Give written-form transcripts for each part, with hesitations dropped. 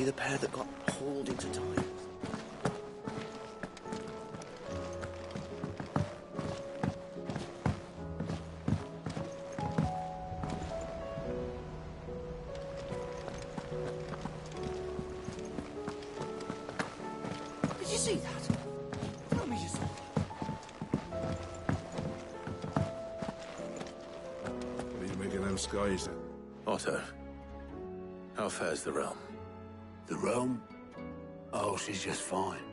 she the pair that got hauled into time? Did you see that? Tell me you saw that. What do you make of them skies, then? Otto, how fares the realm? The realm? Oh, she's just fine.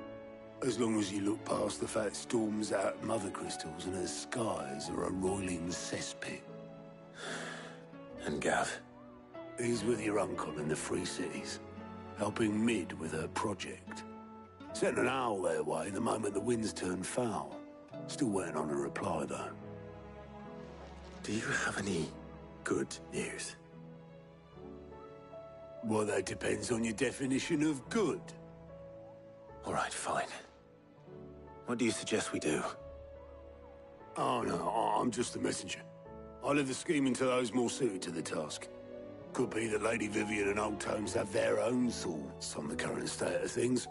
As long as you look past the fat storms out at Mother Crystals and her skies are a roiling cesspit. And Gav? He's with your uncle in the Free Cities, helping Mid with her project. Sent an owl their way the moment the winds turned foul. Still waiting on a reply, though. Do you have any good news? Well, that depends on your definition of good. All right, fine. What do you suggest we do? Oh, no, I'm just the messenger. I leave the scheming to those more suited to the task. Could be that Lady Vivian and Old Tomes have their own thoughts on the current state of things.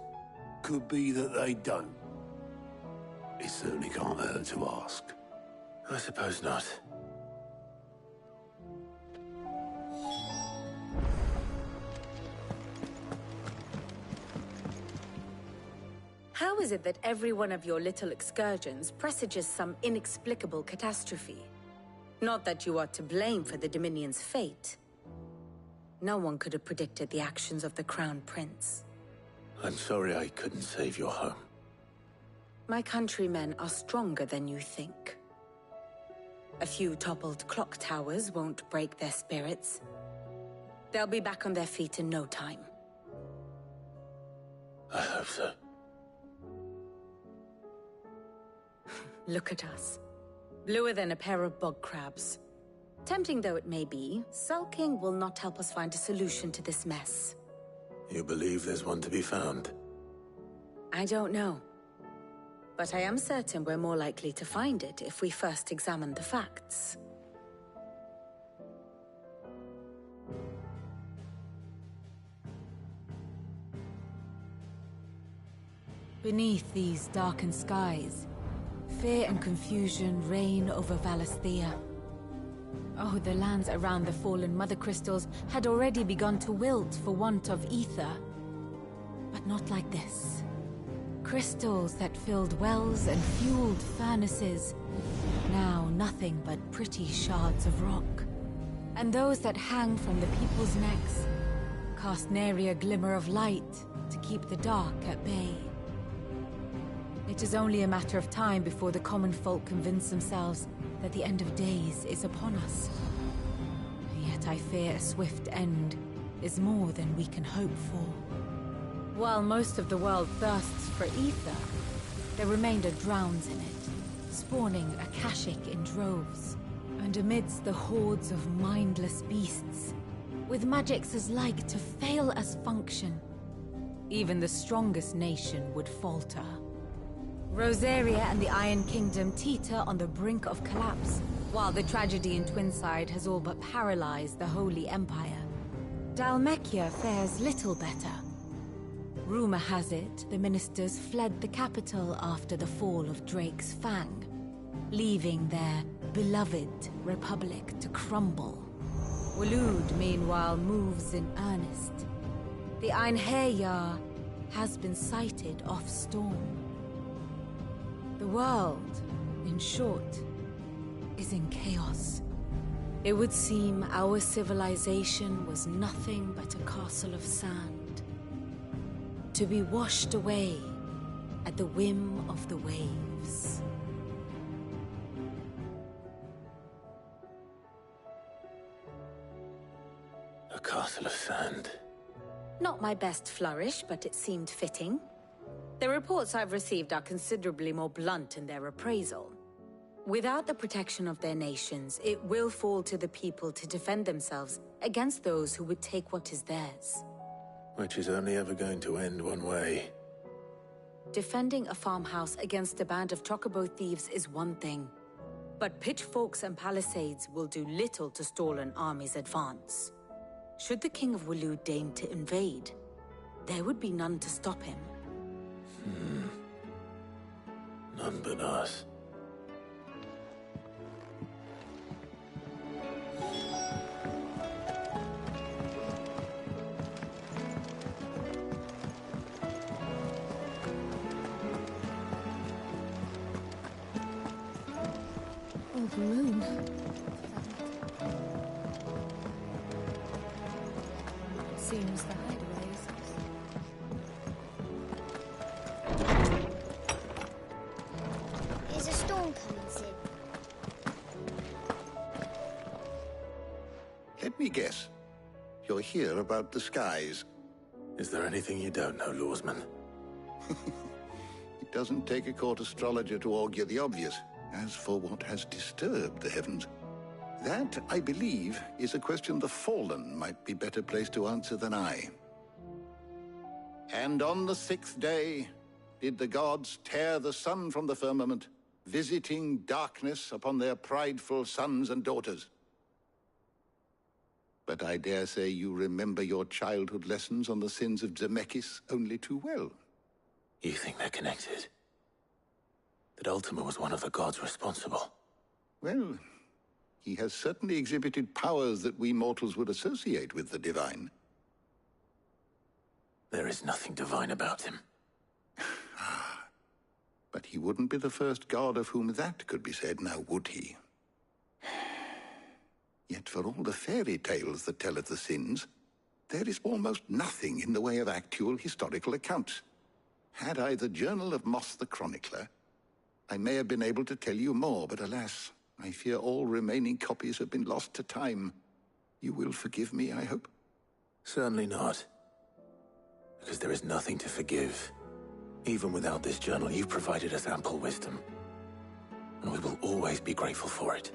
Could be that they don't. It certainly can't hurt to ask. I suppose not. How is it that every one of your little excursions presages some inexplicable catastrophe? Not that you are to blame for the Dominion's fate. No one could have predicted the actions of the Crown Prince. I'm sorry I couldn't save your home. My countrymen are stronger than you think. A few toppled clock towers won't break their spirits. They'll be back on their feet in no time. I hope so. Look at us. Bluer than a pair of bog crabs. Tempting though it may be, sulking will not help us find a solution to this mess. You believe there's one to be found? I don't know. But I am certain we're more likely to find it if we first examine the facts. Beneath these darkened skies, fear and confusion reign over Valisthea. Oh, the lands around the fallen Mother Crystals had already begun to wilt for want of ether. But not like this. Crystals that filled wells and fueled furnaces. Now nothing but pretty shards of rock. And those that hang from the people's necks cast nary a glimmer of light to keep the dark at bay. It is only a matter of time before the common folk convince themselves that the end of days is upon us. Yet I fear a swift end is more than we can hope for. While most of the world thirsts for ether, the remainder drowns in it, spawning Akashic in droves. And amidst the hordes of mindless beasts, with magics as like to fail as function, even the strongest nation would falter. Rosaria and the Iron Kingdom teeter on the brink of collapse, while the tragedy in Twinside has all but paralyzed the Holy Empire. Dhalmekia fares little better. Rumor has it the ministers fled the capital after the fall of Drake's Fang, leaving their beloved republic to crumble. Waloed, meanwhile, moves in earnest. The Einherjar has been sighted off Storm. The world, in short, is in chaos. It would seem our civilization was nothing but a castle of sand, to be washed away at the whim of the waves. A castle of sand. Not my best flourish, but it seemed fitting. The reports I've received are considerably more blunt in their appraisal. Without the protection of their nations, it will fall to the people to defend themselves against those who would take what is theirs. Which is only ever going to end one way. Defending a farmhouse against a band of chocobo thieves is one thing, but pitchforks and palisades will do little to stall an army's advance. Should the King of Waloed deign to invade, there would be none to stop him. None but us. Oh, the moon. Seems the hideaways. Is a storm coming, Sid? Let me guess. You're here about the skies. Is there anything you don't know, Lawsman? It doesn't take a court astrologer to augur the obvious. As for what has disturbed the heavens, that, I believe, is a question the Fallen might be better placed to answer than I. And on the 6th day did the gods tear the sun from the firmament, visiting darkness upon their prideful sons and daughters. But I dare say you remember your childhood lessons on the sins of Zemeckis only too well. You think they're connected? That Ultima was one of the gods responsible? Well, he has certainly exhibited powers that we mortals would associate with the divine. There is nothing divine about him. But he wouldn't be the first god of whom that could be said, now would he? Yet for all the fairy tales that tell of the sins, there is almost nothing in the way of actual historical accounts. Had I the Journal of Moss the Chronicler, I may have been able to tell you more, but alas, I fear all remaining copies have been lost to time. You will forgive me, I hope? Certainly not. Because there is nothing to forgive. Even without this journal, you've provided us ample wisdom. And we will always be grateful for it.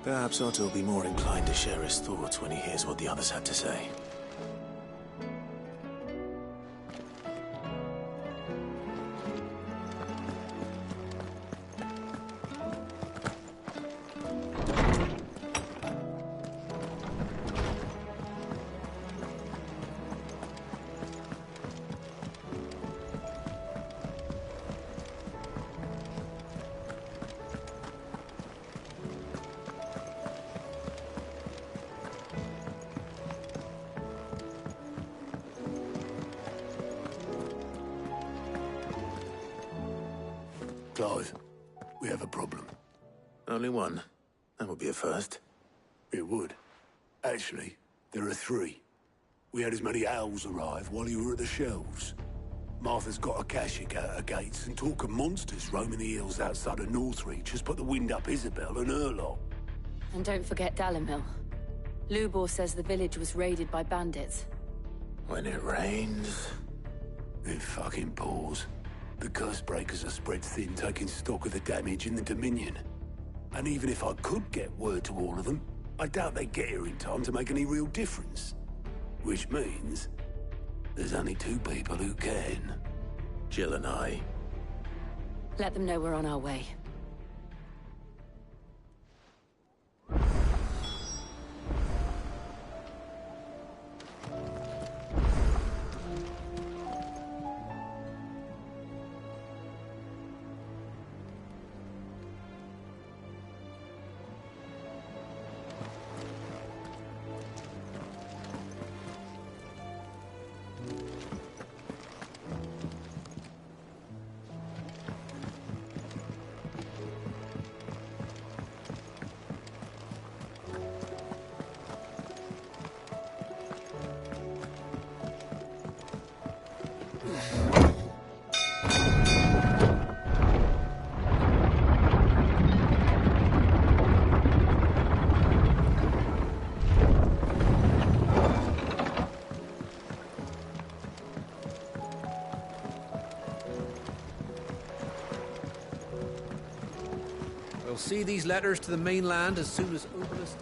Perhaps Otto will be more inclined to share his thoughts when he hears what the others had to say. Clive, we have a problem. Only one. That would be a first. It would. Actually, there are 3. We had as many owls arrive while you were at the shelves. Martha's got a Akashic out her gates, and talk of monsters roaming the hills outside of Northreach has put the wind up Isabel and her lot. And don't forget Dalimil. Lubor says the village was raided by bandits. When it rains... It fucking pours. The Cursebreakers are spread thin, taking stock of the damage in the Dominion. And even if I could get word to all of them, I doubt they'd get here in time to make any real difference. Which means... there's only 2 people who can. Jill and I. Let them know we're on our way. We'll see these letters to the mainland as soon as Obolus...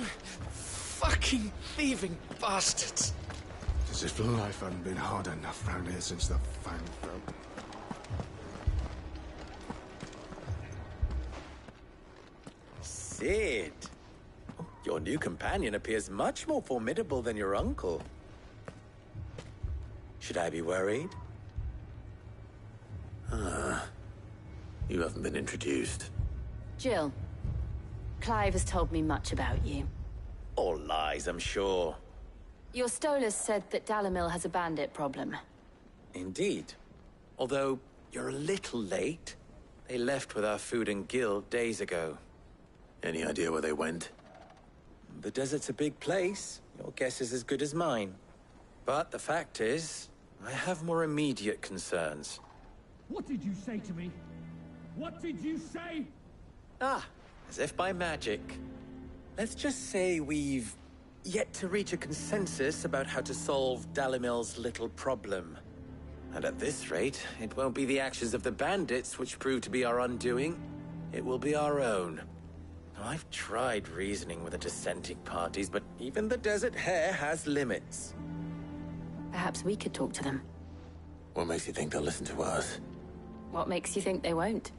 Fucking thieving bastards. As if life hadn't been hard enough round here since the Fang fell. Cid. Your new companion appears much more formidable than your uncle. Should I be worried? You haven't been introduced. Jill. Clive has told me much about you. All lies, I'm sure. Your Stolas said that Dalimil has a bandit problem. Indeed. Although, you're a little late. They left with our food and guild days ago. Any idea where they went? The desert's a big place. Your guess is as good as mine. But the fact is, I have more immediate concerns. What did you say to me? What did you say? As if by magic. Let's just say we've yet to reach a consensus about how to solve Dalimil's little problem. And at this rate, it won't be the actions of the bandits which prove to be our undoing. It will be our own. Now, I've tried reasoning with the dissenting parties, but even the Desert Hare has limits. Perhaps we could talk to them. What makes you think they'll listen to us? What makes you think they won't?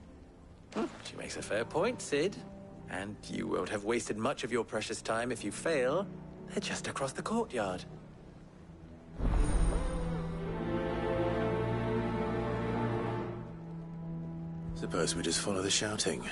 She makes a fair point, Cid. And you won't have wasted much of your precious time if you fail. They're just across the courtyard. Suppose we just follow the shouting.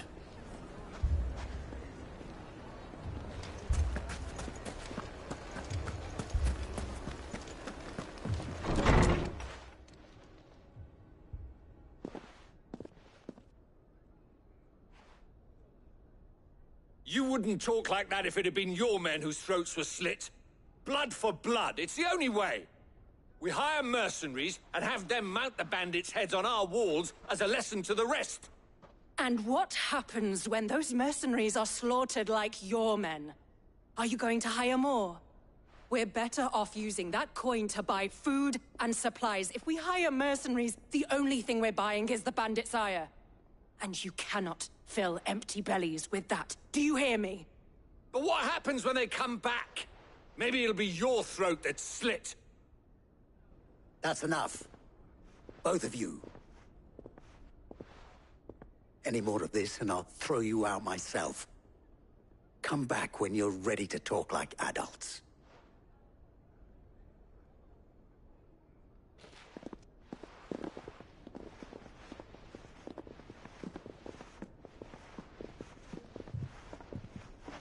You wouldn't talk like that if it had been your men whose throats were slit. Blood for blood, it's the only way. We hire mercenaries and have them mount the bandits' heads on our walls as a lesson to the rest. And what happens when those mercenaries are slaughtered like your men? Are you going to hire more? We're better off using that coin to buy food and supplies. If we hire mercenaries, the only thing we're buying is the bandits' ire. And you cannot fill empty bellies with that. Do you hear me? But what happens when they come back? Maybe it'll be your throat that's slit. That's enough. Both of you. Any more of this and I'll throw you out myself. Come back when you're ready to talk like adults.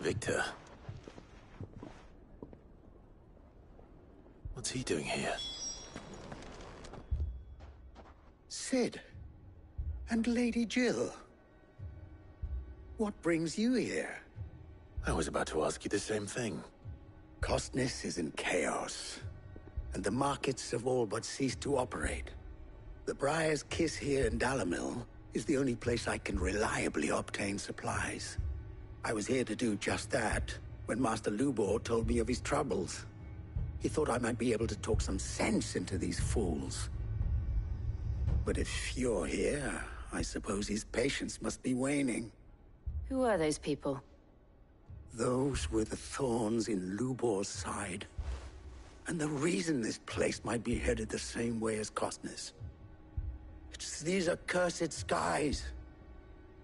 Victor. What's he doing here? Cid. And Lady Jill. What brings you here? I was about to ask you the same thing. Costness is in chaos, and the markets have all but ceased to operate. The Briar's Kiss here in Dalimil is the only place I can reliably obtain supplies. I was here to do just that when Master Lubor told me of his troubles. He thought I might be able to talk some sense into these fools. But if you're here, I suppose his patience must be waning. Who are those people? Those were the thorns in Lubor's side. And the reason this place might be headed the same way as Costness. It's these accursed skies.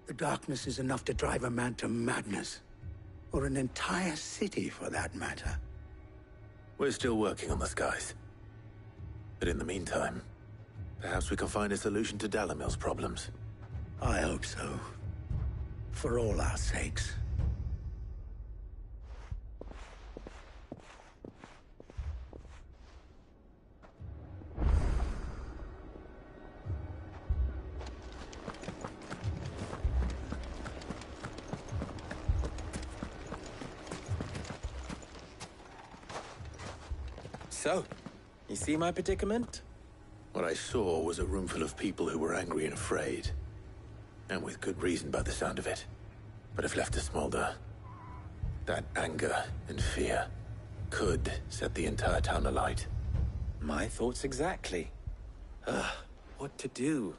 The darkness is enough to drive a man to madness. Or an entire city, for that matter. We're still working on the skies. But in the meantime, perhaps we can find a solution to Dalimil's problems. I hope so. For all our sakes. So, you see my predicament? What I saw was a room full of people who were angry and afraid. And with good reason by the sound of it. But if left to smolder, that anger and fear could set the entire town alight. My thoughts exactly. What to do?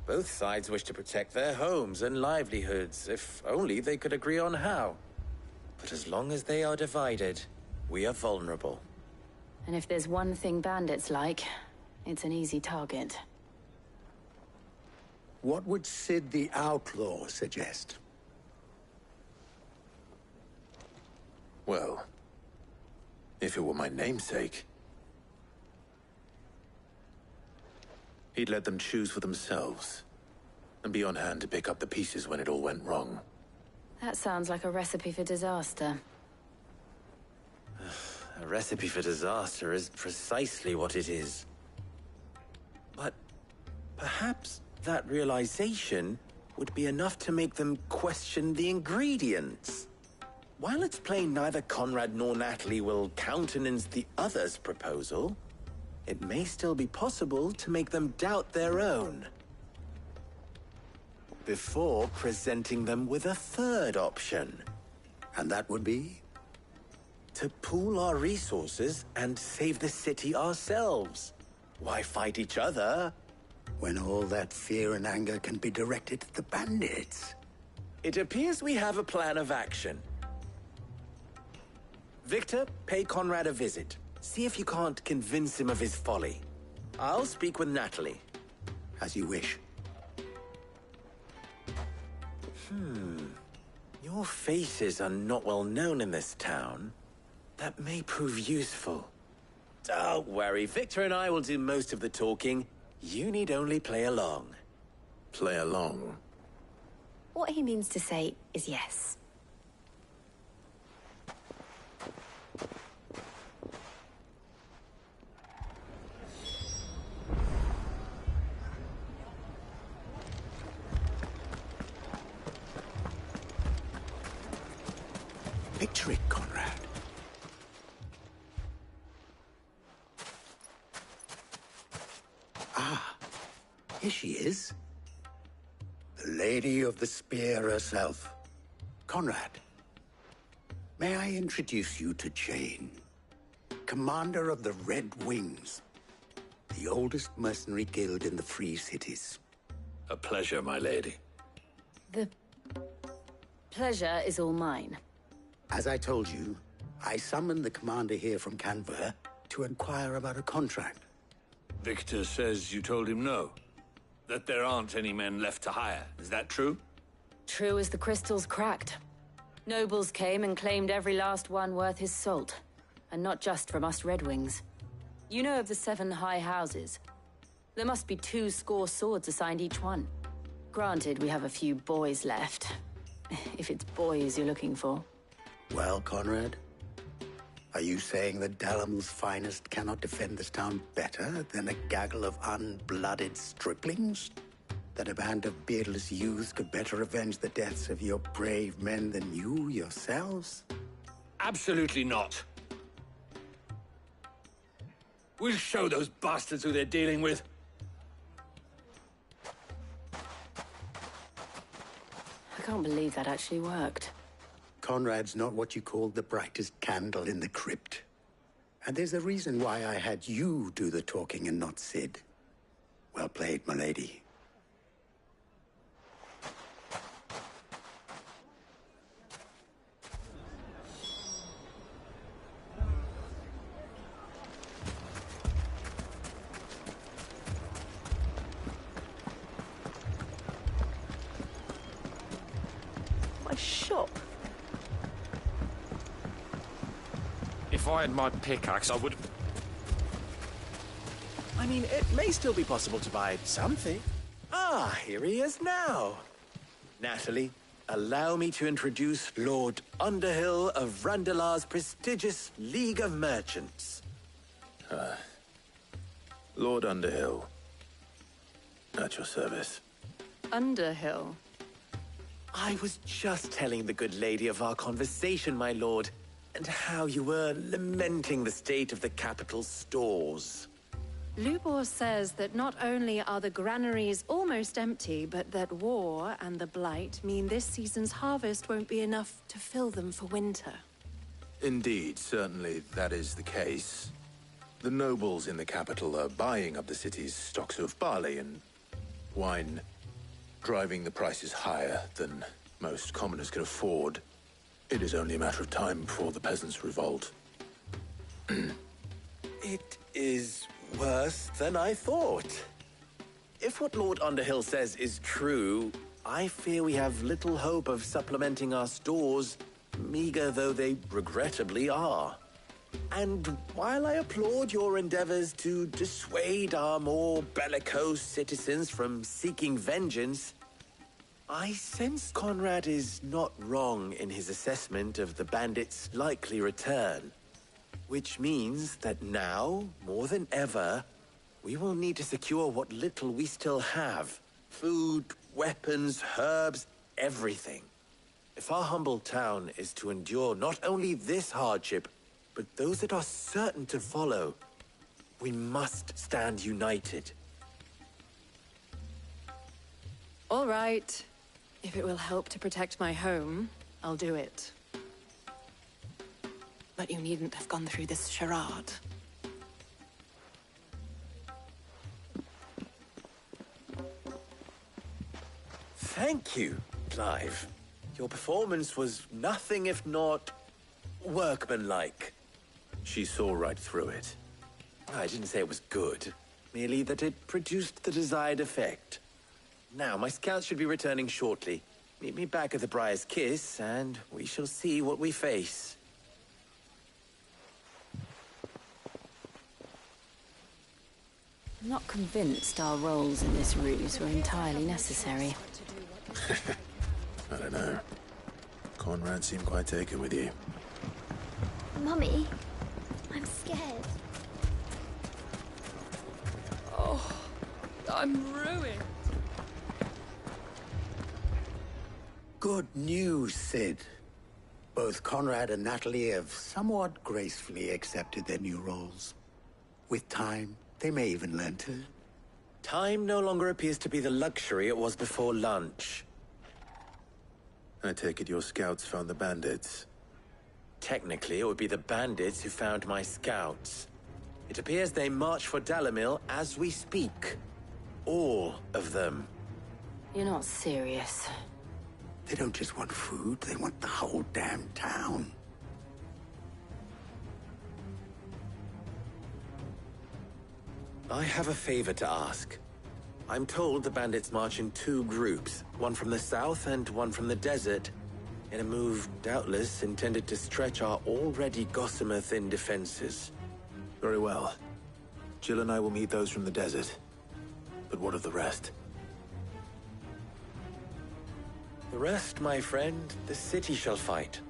Both sides wish to protect their homes and livelihoods, if only they could agree on how. But as long as they are divided, we are vulnerable. And if there's one thing bandits like, it's an easy target. What would Cid the Outlaw suggest? Well, if it were my namesake, he'd let them choose for themselves, and be on hand to pick up the pieces when it all went wrong. That sounds like a recipe for disaster. A recipe for disaster is precisely what it is. But perhaps that realization would be enough to make them question the ingredients. While it's plain neither Conrad nor Natalie will countenance the other's proposal, it may still be possible to make them doubt their own. Before presenting them with a third option. And that would be? To pool our resources and save the city ourselves. Why fight each other? When all that fear and anger can be directed at the bandits. It appears we have a plan of action. Victor, pay Conrad a visit. See if you can't convince him of his folly. I'll speak with Natalie. As you wish. Your faces are not well known in this town. That may prove useful. Don't worry, Victor and I will do most of the talking. You need only play along. Play along? What he means to say is yes. Picture it, Conrad. Ah, here she is. The Lady of the Spear herself. Conrad, may I introduce you to Jane, commander of the Red Wings, the oldest mercenary guild in the Free Cities. A pleasure, my lady. The pleasure is all mine. As I told you, I summoned the commander here from Canver to inquire about a contract. Victor says you told him no. That there aren't any men left to hire. Is that true? True as the crystals cracked. Nobles came and claimed every last one worth his salt. And not just from us Red Wings. You know of the 7 high houses. There must be 2 swords assigned each one. Granted, we have a few boys left. If it's boys you're looking for. Well, Conrad, are you saying that Dalamel's finest cannot defend this town better than a gaggle of unblooded striplings? That a band of beardless youths could better avenge the deaths of your brave men than you yourselves? Absolutely not. We'll show those bastards who they're dealing with. I can't believe that actually worked. Conrad's not what you call the brightest candle in the crypt. And there's a reason why I had you do the talking and not Cid. Well played, my lady. My shop. If I had my pickaxe, I would... I mean, it may still be possible to buy something. Ah, here he is now. Natalie, allow me to introduce Lord Underhill of Randalar's prestigious League of Merchants. Lord Underhill. At your service. Underhill. I was just telling the good lady of our conversation, my lord, and how you were lamenting the state of the capital's stores. Lubor says that not only are the granaries almost empty, but that war and the Blight mean this season's harvest won't be enough to fill them for winter. Indeed, certainly that is the case. The nobles in the capital are buying up the city's stocks of barley and wine, driving the prices higher than most commoners can afford. It is only a matter of time before the peasants revolt. It is worse than I thought. If what Lord Underhill says is true, I fear we have little hope of supplementing our stores, meager though they regrettably are. And while I applaud your endeavors to dissuade our more bellicose citizens from seeking vengeance, I sense Conrad is not wrong in his assessment of the bandits' likely return. Which means that now, more than ever, we will need to secure what little we still have. Food, weapons, herbs, everything. If our humble town is to endure not only this hardship, but those that are certain to follow, we must stand united. All right. If it will help to protect my home, I'll do it. But you needn't have gone through this charade. Thank you, Clive. Your performance was nothing if not workmanlike. She saw right through it. I didn't say it was good, merely that it produced the desired effect. Now, my scouts should be returning shortly. Meet me back at the Briar's Kiss, and we shall see what we face. I'm not convinced our roles in this ruse were entirely necessary. I don't know. Conrad seemed quite taken with you. Mummy, I'm scared. Oh, I'm ruined. Good news, Cid. Both Conrad and Natalie have somewhat gracefully accepted their new roles. With time, they may even learn to. Time no longer appears to be the luxury it was before lunch. I take it your scouts found the bandits. Technically, it would be the bandits who found my scouts. It appears they march for Dalimil as we speak. All of them. You're not serious. They don't just want food, they want the whole damn town. I have a favor to ask. I'm told the bandits march in two groups, one from the south and one from the desert, in a move doubtless intended to stretch our already gossamer-thin defenses. Very well. Jill and I will meet those from the desert. But what of the rest? The rest, my friend, the city shall fight.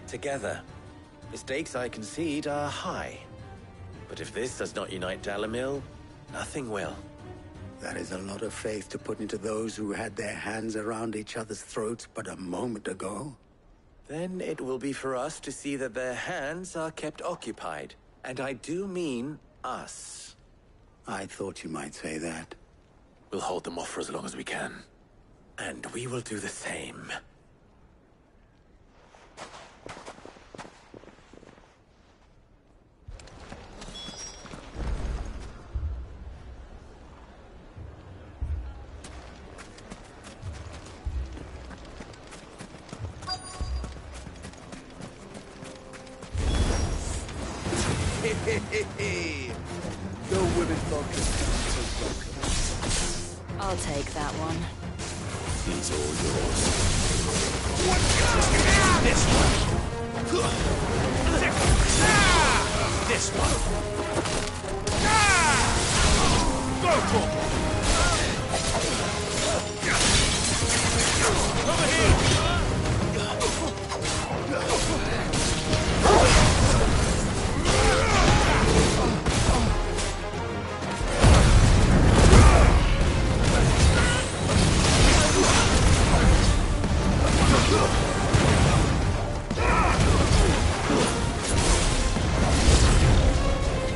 Together. Mistakes, I concede, are high. But if this does not unite Dalimil, nothing will. That is a lot of faith to put into those who had their hands around each other's throats but a moment ago. Then it will be for us to see that their hands are kept occupied. And I do mean us. I thought you might say that. We'll hold them off for as long as we can. And we will do the same. No women focus, so focus. I'll take that one. It's all yours. This one. This one. Go for it. Over here.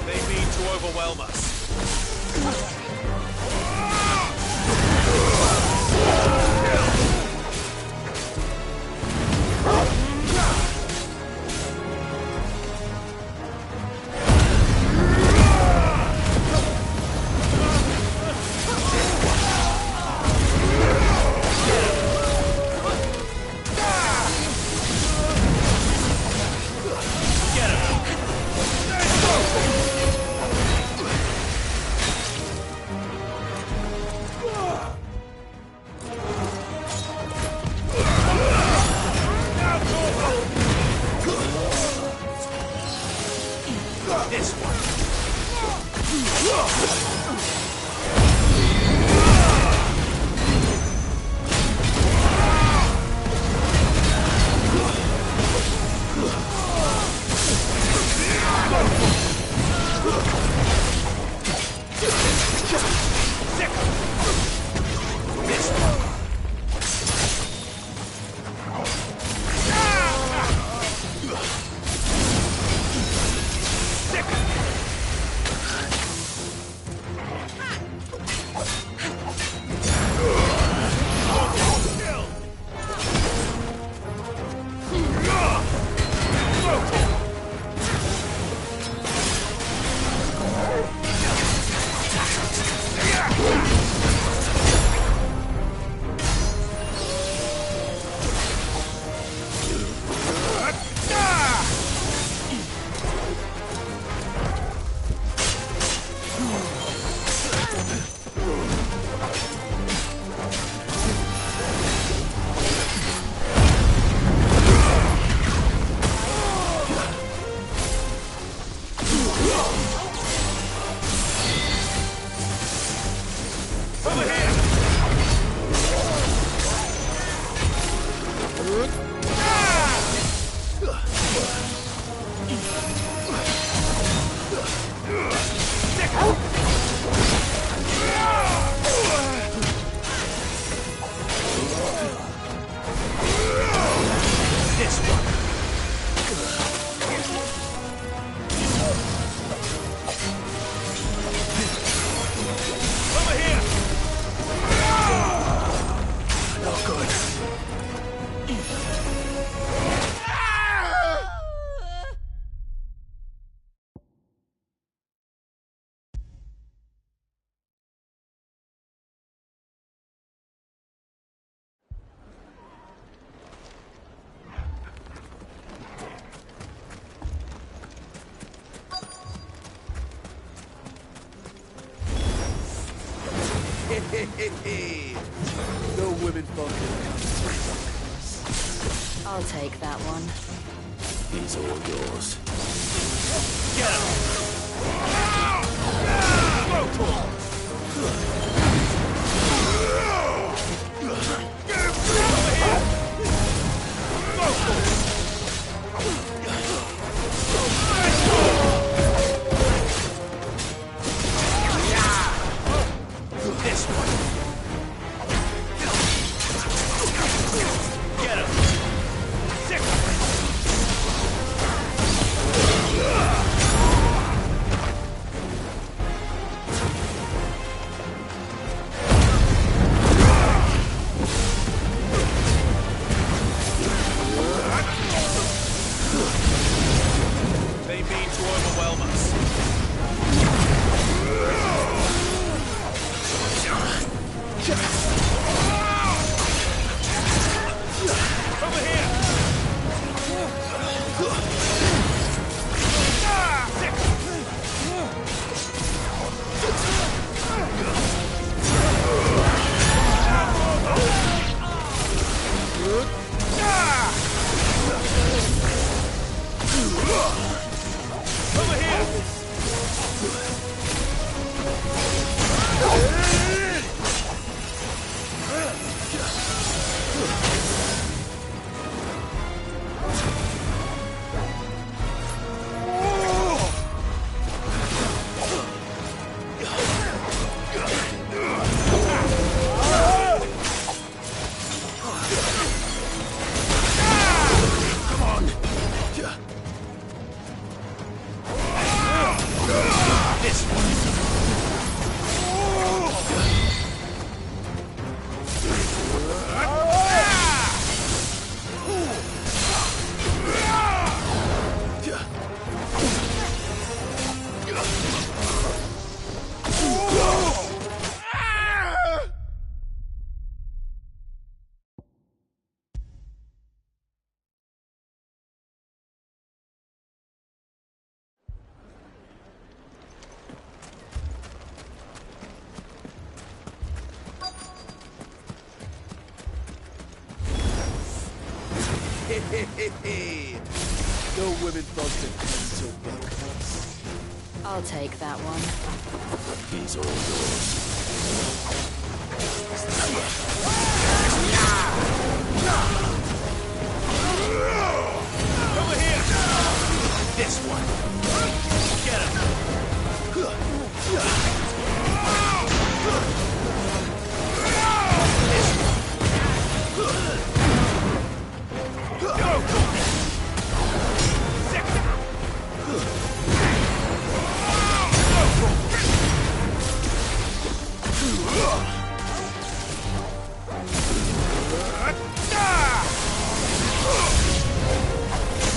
They mean to overwhelm us. No women function. I'll take that one. He's all yours. Get him! This one. Get him! Sick! They mean to overwhelm us. Over here! Over here! This one. No women function. So I'll take that one. He's all yours. Over here! This one. Get him!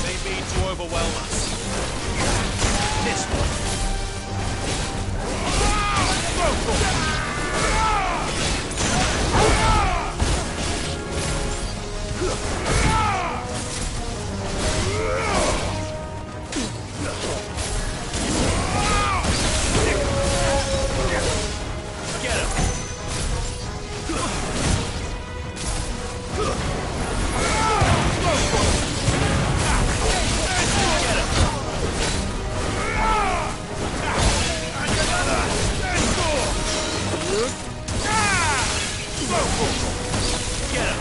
They mean to overwhelm us. This one. Get him!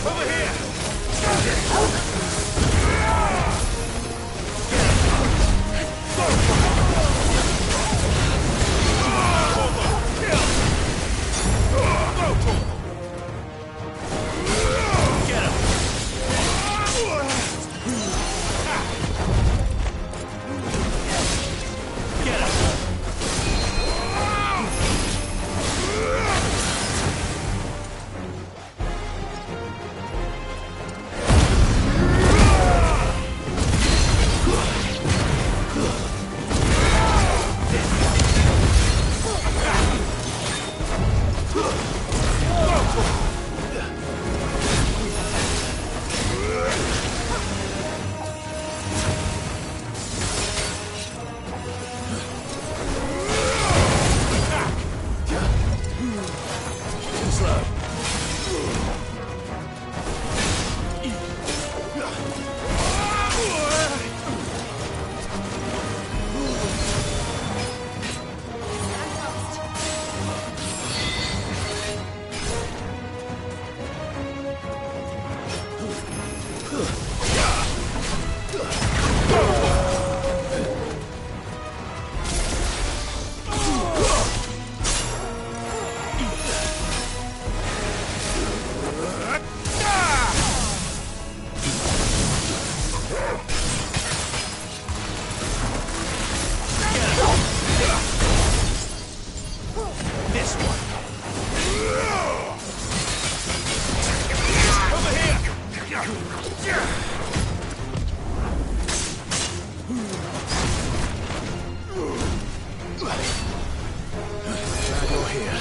Over here! Glad you're here.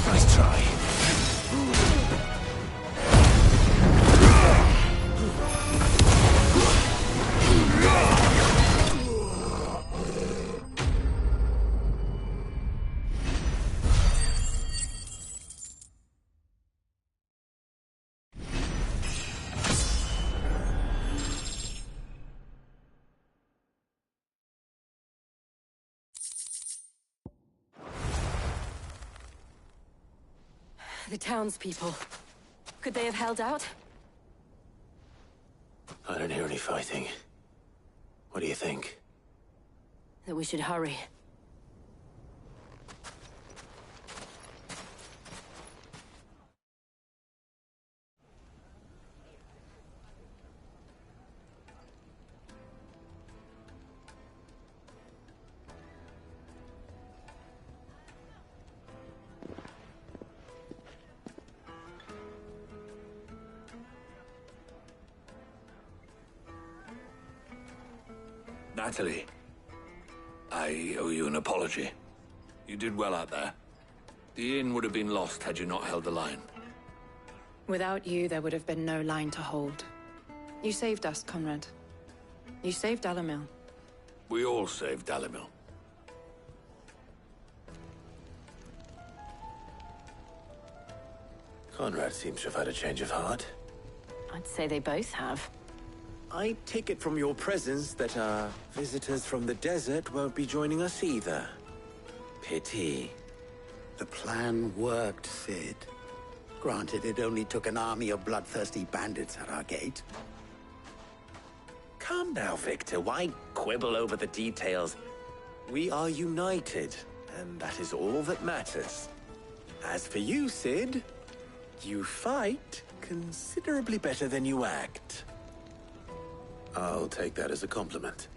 Nice try. The townspeople. Could they have held out? I don't hear any fighting. What do you think? That we should hurry. Natalie, I owe you an apology. You did well out there. The inn would have been lost had you not held the line. Without you, there would have been no line to hold. You saved us, Conrad. You saved Dalimil. We all saved Dalimil. Conrad seems to have had a change of heart. I'd say they both have. I take it from your presence that our visitors from the desert won't be joining us either. Pity. The plan worked, Sid. Granted, it only took an army of bloodthirsty bandits at our gate. Calm now, Victor. Why quibble over the details? We are united, and that is all that matters. As for you, Sid, you fight considerably better than you act. I'll take that as a compliment.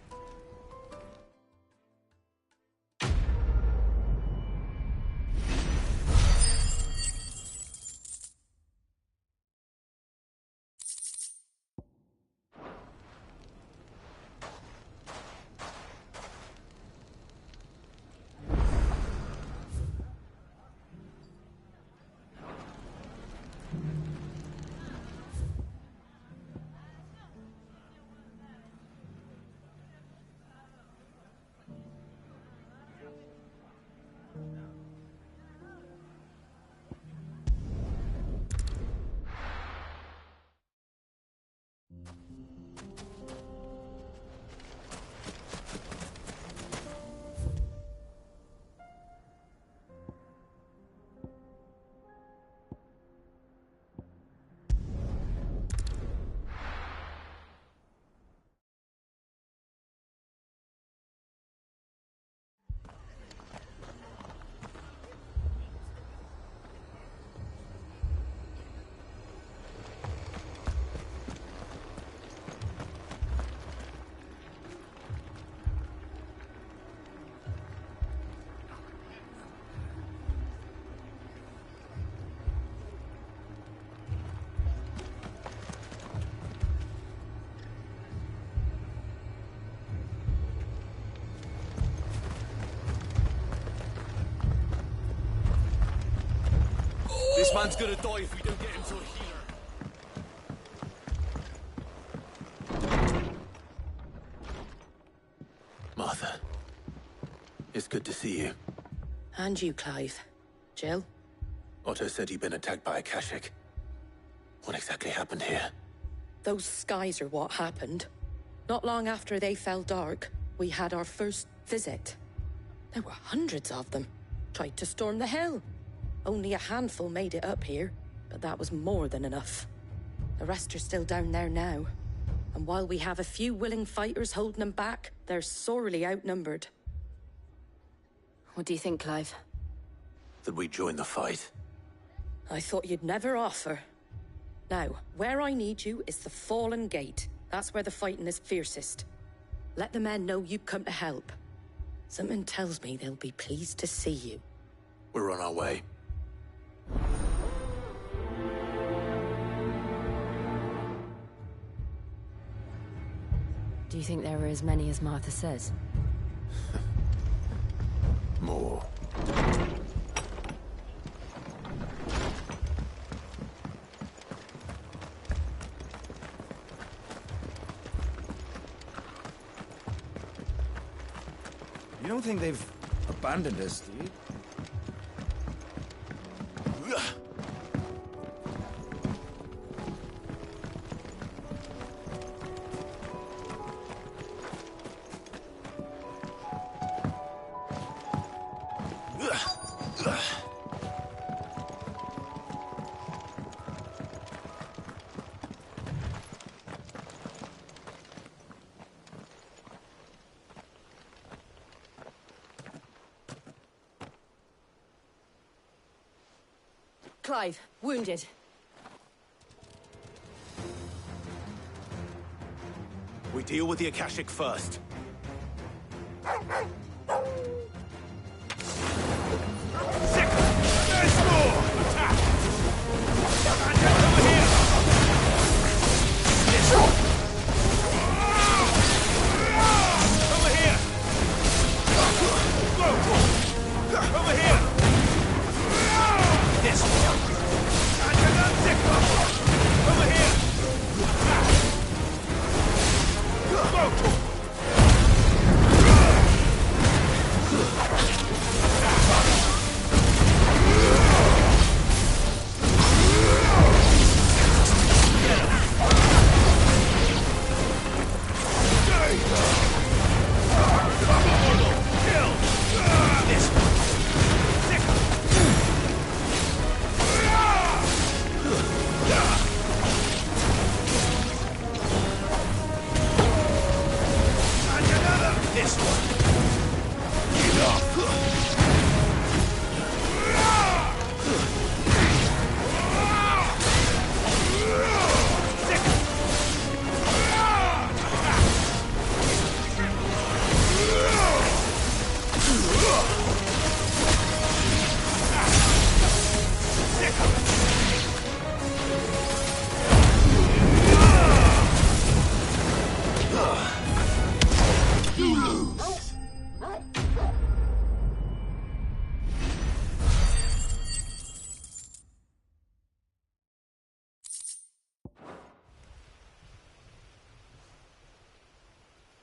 This man's gonna die if we don't get him to a healer. Martha. It's good to see you. And you, Clive. Jill? Otto said you'd been attacked by Akashic. What exactly happened here? Those skies are what happened. Not long after they fell dark, we had our first visit. There were hundreds of them. Tried to storm the hill. Only a handful made it up here, but that was more than enough. The rest are still down there now. And while we have a few willing fighters holding them back, they're sorely outnumbered. What do you think, Clive? That we join the fight. I thought you'd never offer. Now, where I need you is the Fallen Gate. That's where the fighting is fiercest. Let the men know you've come to help. Something tells me they'll be pleased to see you. We're on our way. Do you think there were as many as Martha says? More. You don't think they've abandoned us, do you? Clive, wounded. We deal with the Akashic first.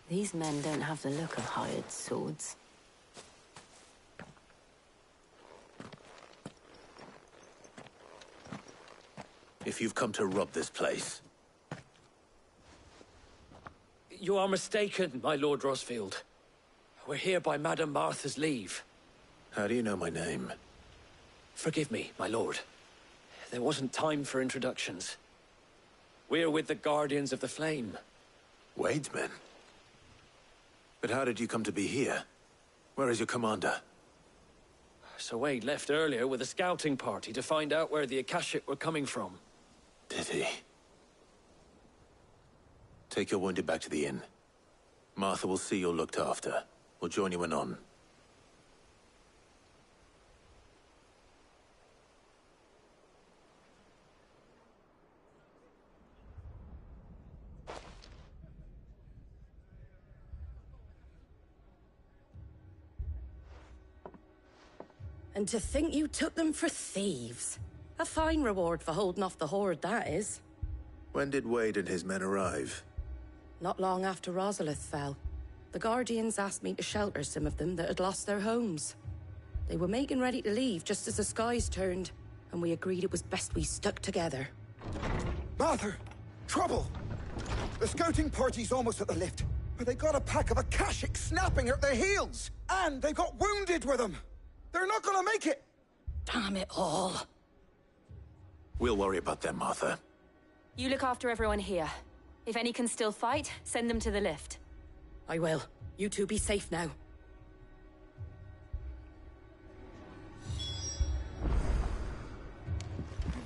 These men don't have the look of hired swords. If you've come to rob this place... You are mistaken, my Lord Rosfield. We're here by Madame Martha's leave. How do you know my name? Forgive me, my lord. There wasn't time for introductions. We're with the Guardians of the Flame. Wade's men? But how did you come to be here? Where is your commander? Sir Wade left earlier with a scouting party to find out where the Akashic were coming from. Did he? Take your wounded back to the inn. Martha will see you're looked after. We'll join you anon. And to think you took them for thieves. A fine reward for holding off the horde, that is. When did Wade and his men arrive? Not long after Rosalith fell. The Guardians asked me to shelter some of them that had lost their homes. They were making ready to leave just as the skies turned, and we agreed it was best we stuck together. Martha! Trouble! The scouting party's almost at the lift, but they got a pack of Akashic snapping at their heels! And they got wounded with them! They're not gonna make it! Damn it all. We'll worry about them, Martha. You look after everyone here. If any can still fight, send them to the lift. I will. You two be safe now.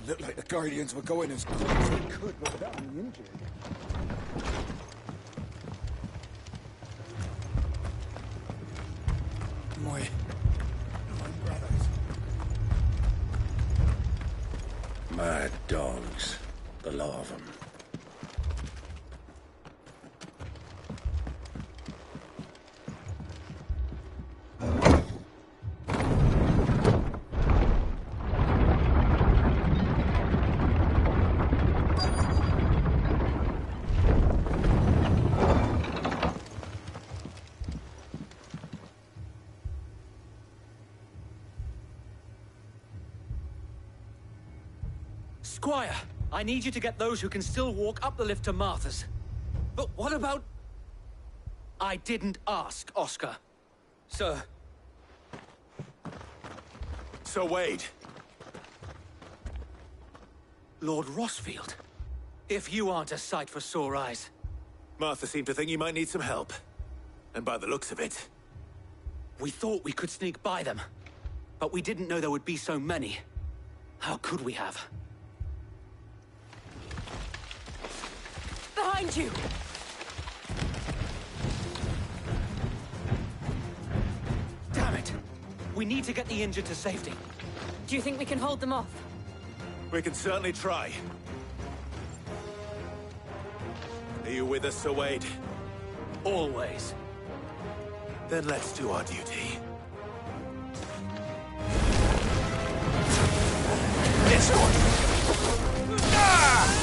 It looked like the Guardians were going as quick as they could without me injured. My brothers. Mad dogs. The law of them. Squire, I need you to get those who can still walk up the lift to Martha's. But what about... I didn't ask, Oscar. Sir. Sir Wade. Lord Rossfield. If you aren't a sight for sore eyes. Martha seemed to think you might need some help. And by the looks of it... We thought we could sneak by them. But we didn't know there would be so many. How could we have? Behind you! Damn it! We need to get the injured to safety. Do you think we can hold them off? We can certainly try. Are you with us, Sir Wade? Always. Then let's do our duty. This one! Ah!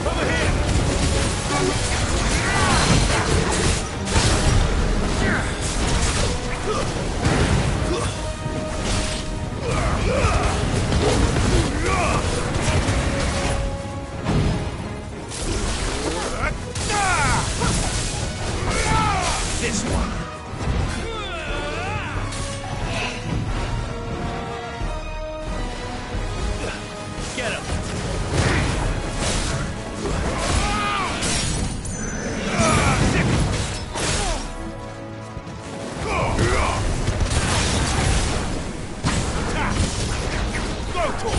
Over here! Go,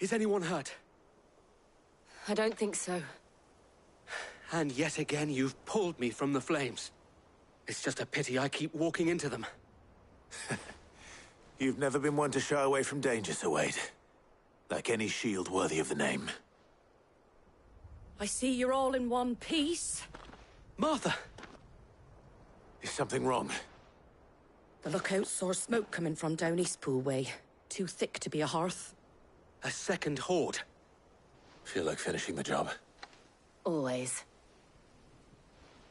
Is anyone hurt? I don't think so. And yet again, you've pulled me from the flames. It's just a pity I keep walking into them. You've never been one to shy away from danger, Sir Wade. Like any shield worthy of the name. I see you're all in one piece. Martha! Is something wrong? The lookout saw smoke coming from down Eastpool way. Too thick to be a hearth. A second horde. Feel like finishing the job. Always.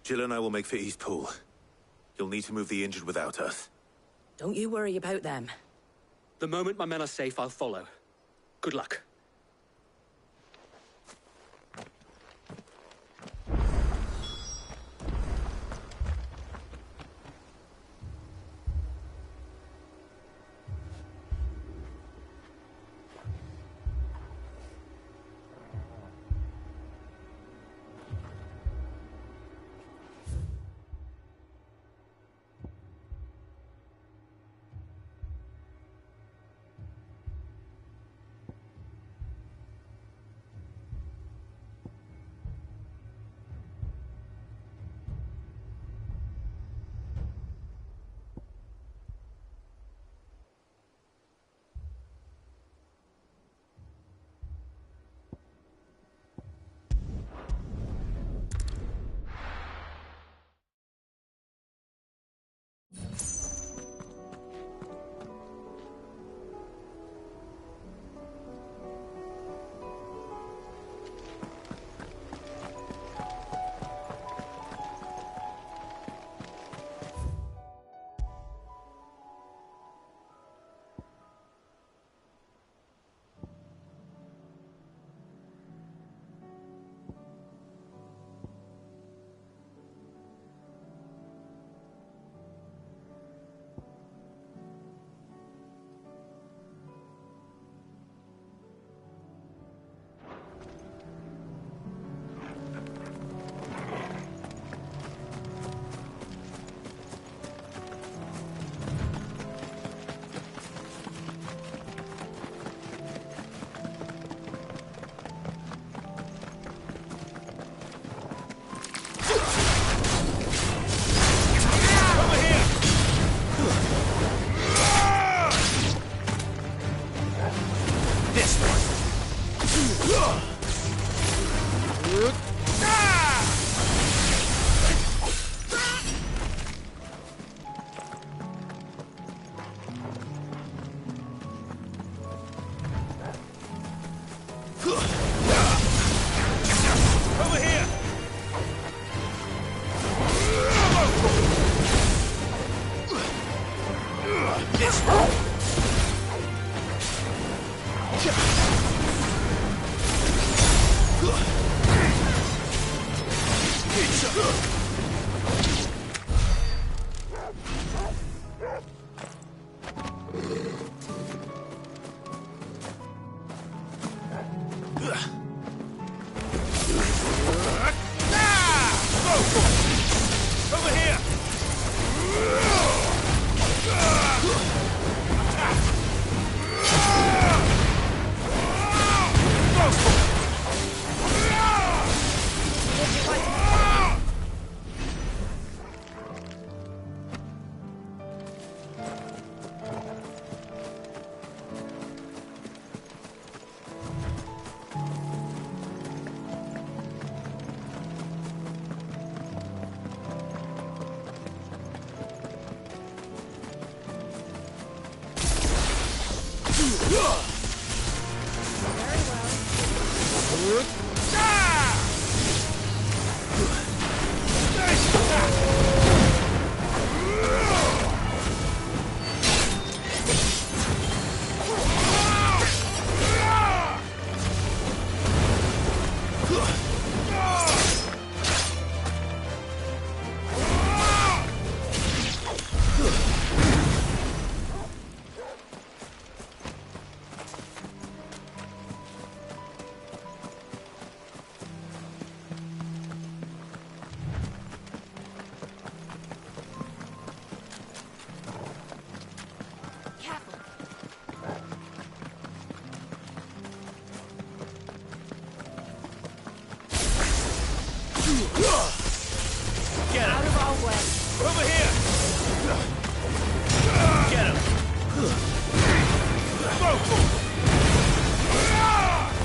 Jill and I will make for Eastpool. You'll need to move the injured without us. Don't you worry about them. The moment my men are safe, I'll follow. Good luck.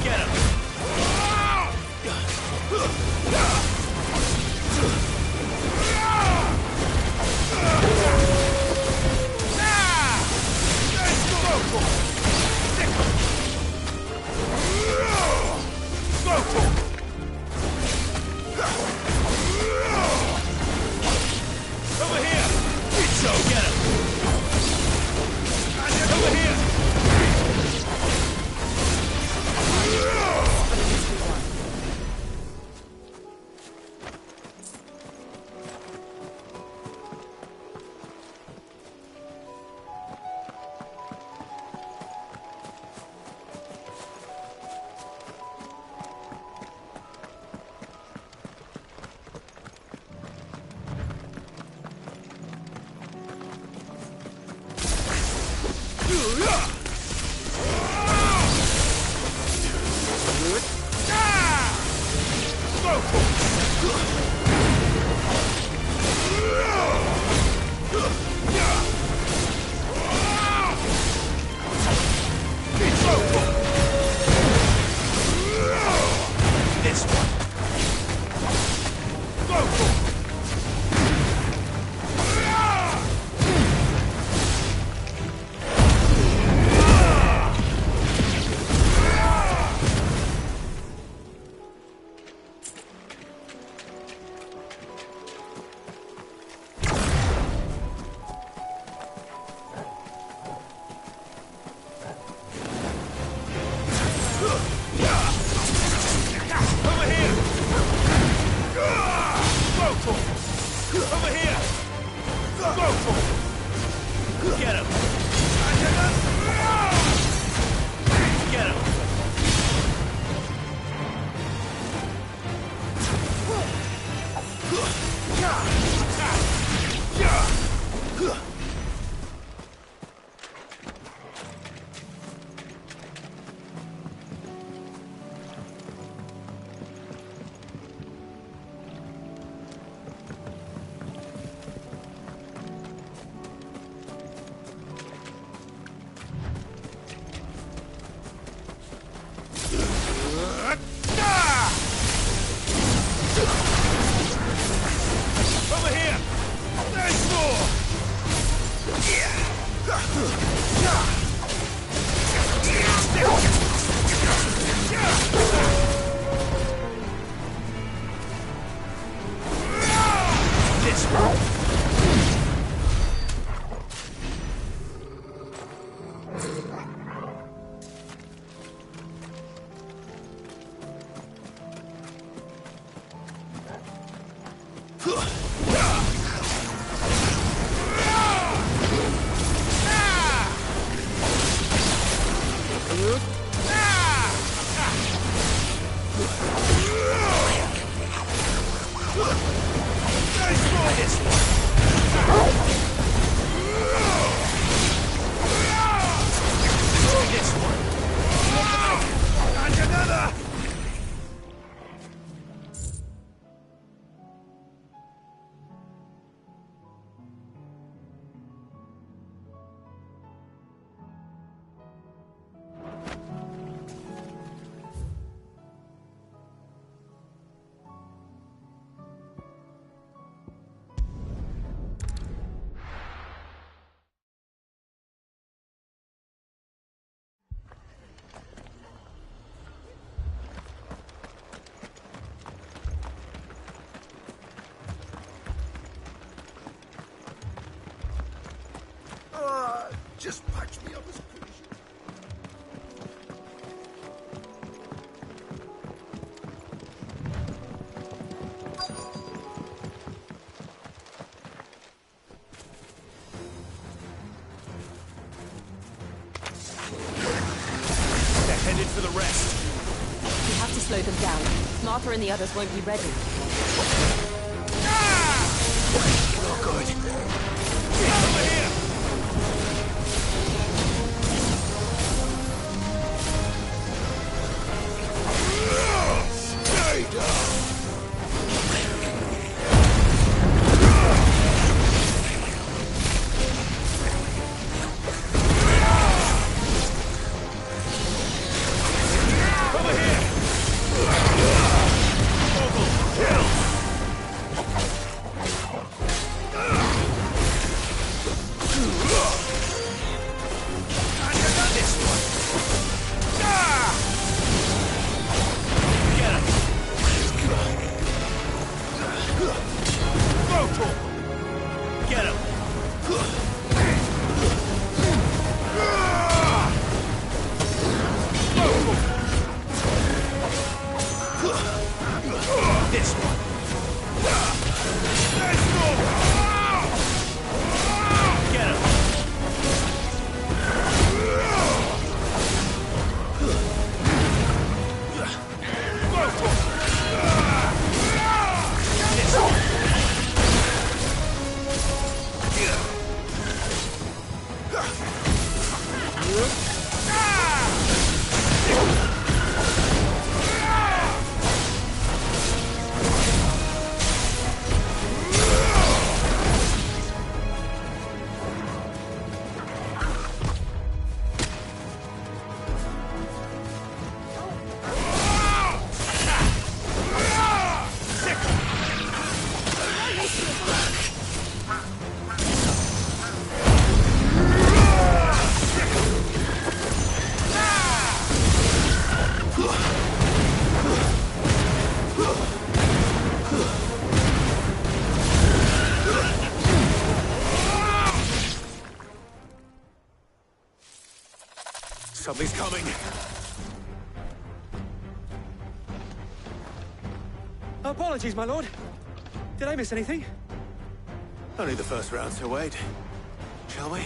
Get him! Over here! So get him! Over here! This one. Just patch me up as quick as you... They're headed for the rest. We have to slow them down. Martha and the others won't be ready. Oh, good. Over here! Stay down! Something's coming. Apologies, my lord. Did I miss anything? Only the first round, so wait. Shall we?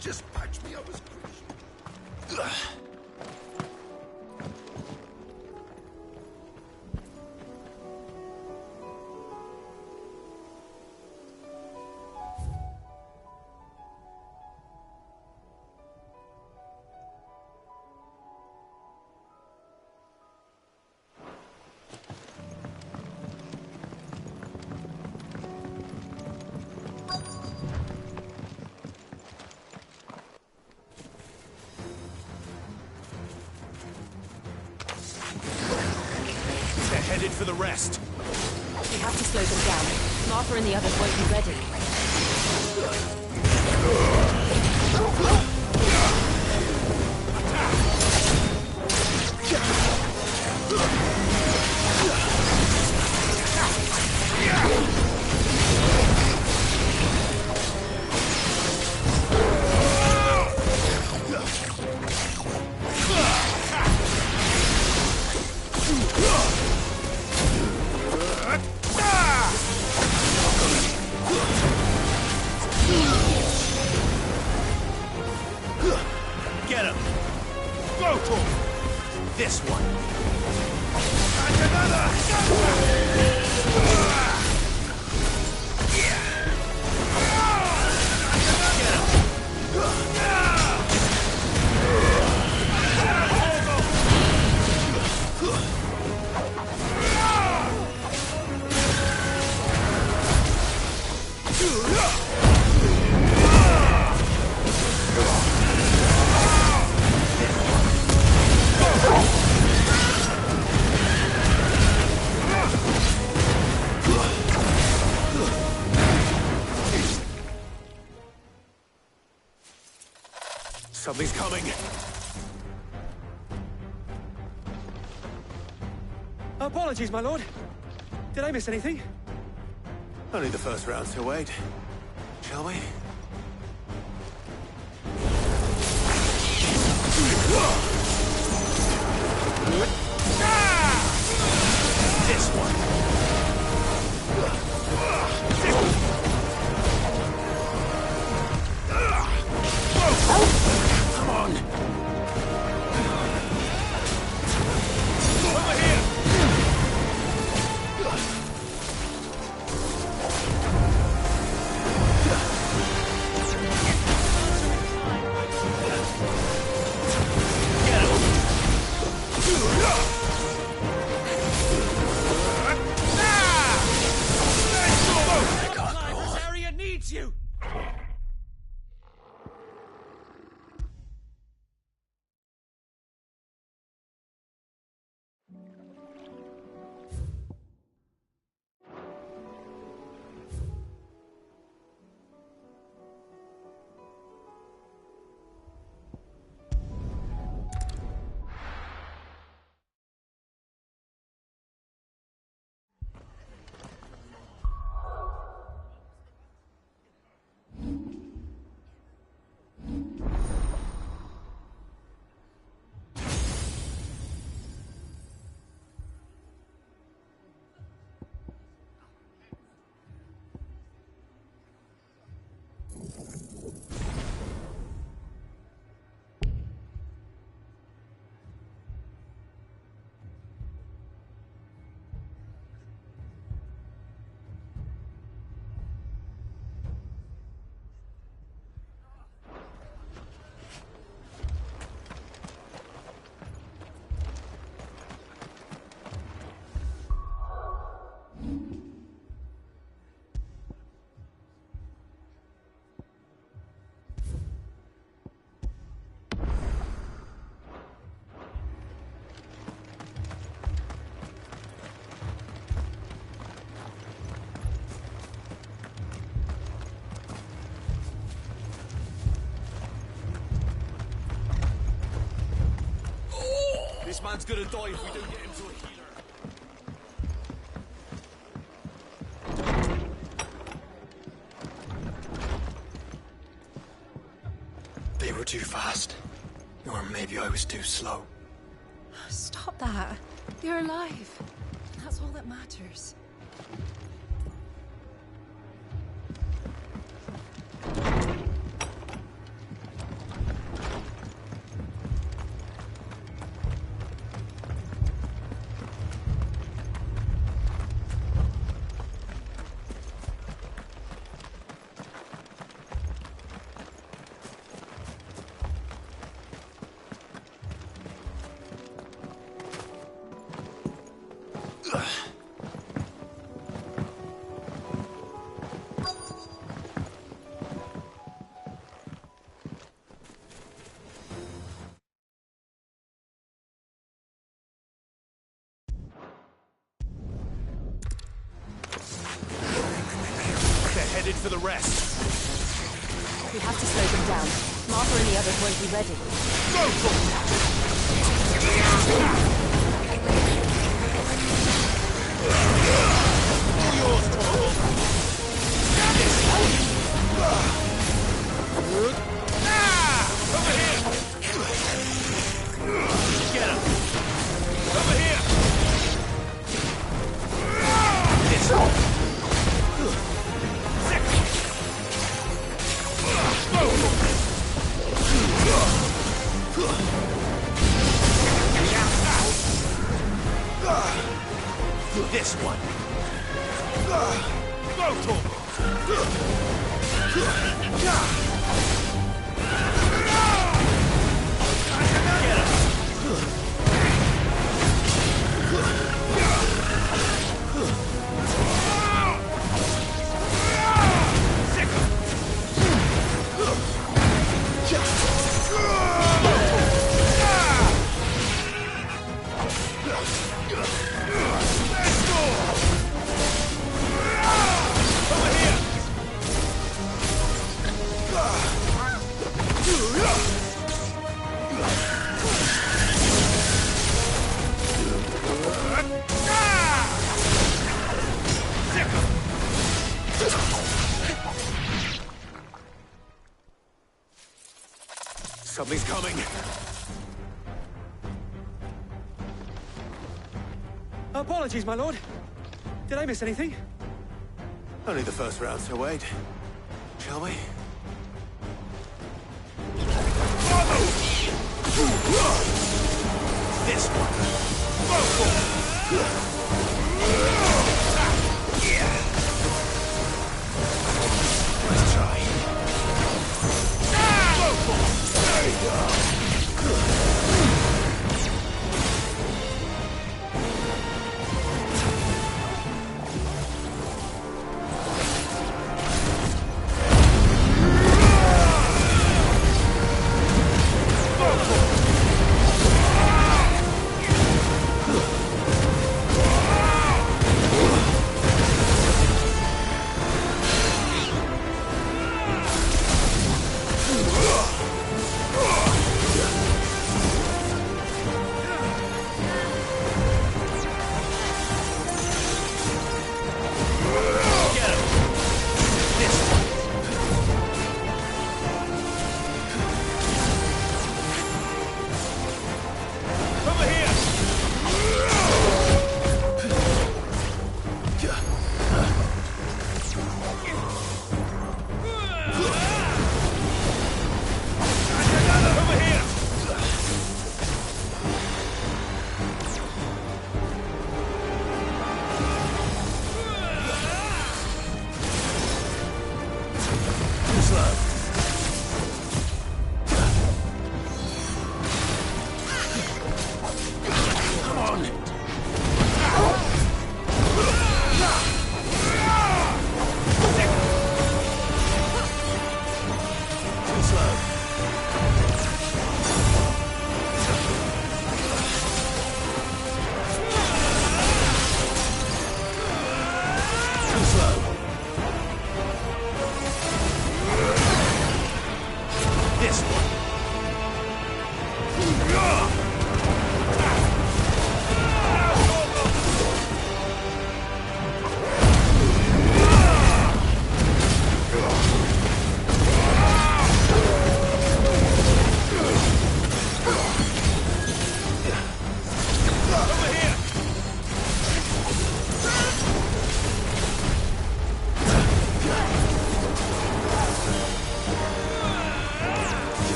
Just patch me up as quick. Headed for the rest. We have to slow them down. Martha and the others won't be ready. Get him! Go to him! This one! And another! Something's coming. Apologies, my lord. Did I miss anything? Only the first round to wait. Shall we? This one. Come on. Over here. This area needs you. This man's gonna die if we don't get him to a healer. They were too fast. Or maybe I was too slow. Stop that. You're alive. That's all that matters. Headed for the rest. We have to slow them down. Martha and the others won't be ready. Go for yours, Torvald. Over here. Get him. Over here. This one. This one. Go, Torvald. Something's coming. Apologies, my lord. Did I miss anything? Only the first round, so wait. Shall we? This one.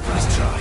Let's try.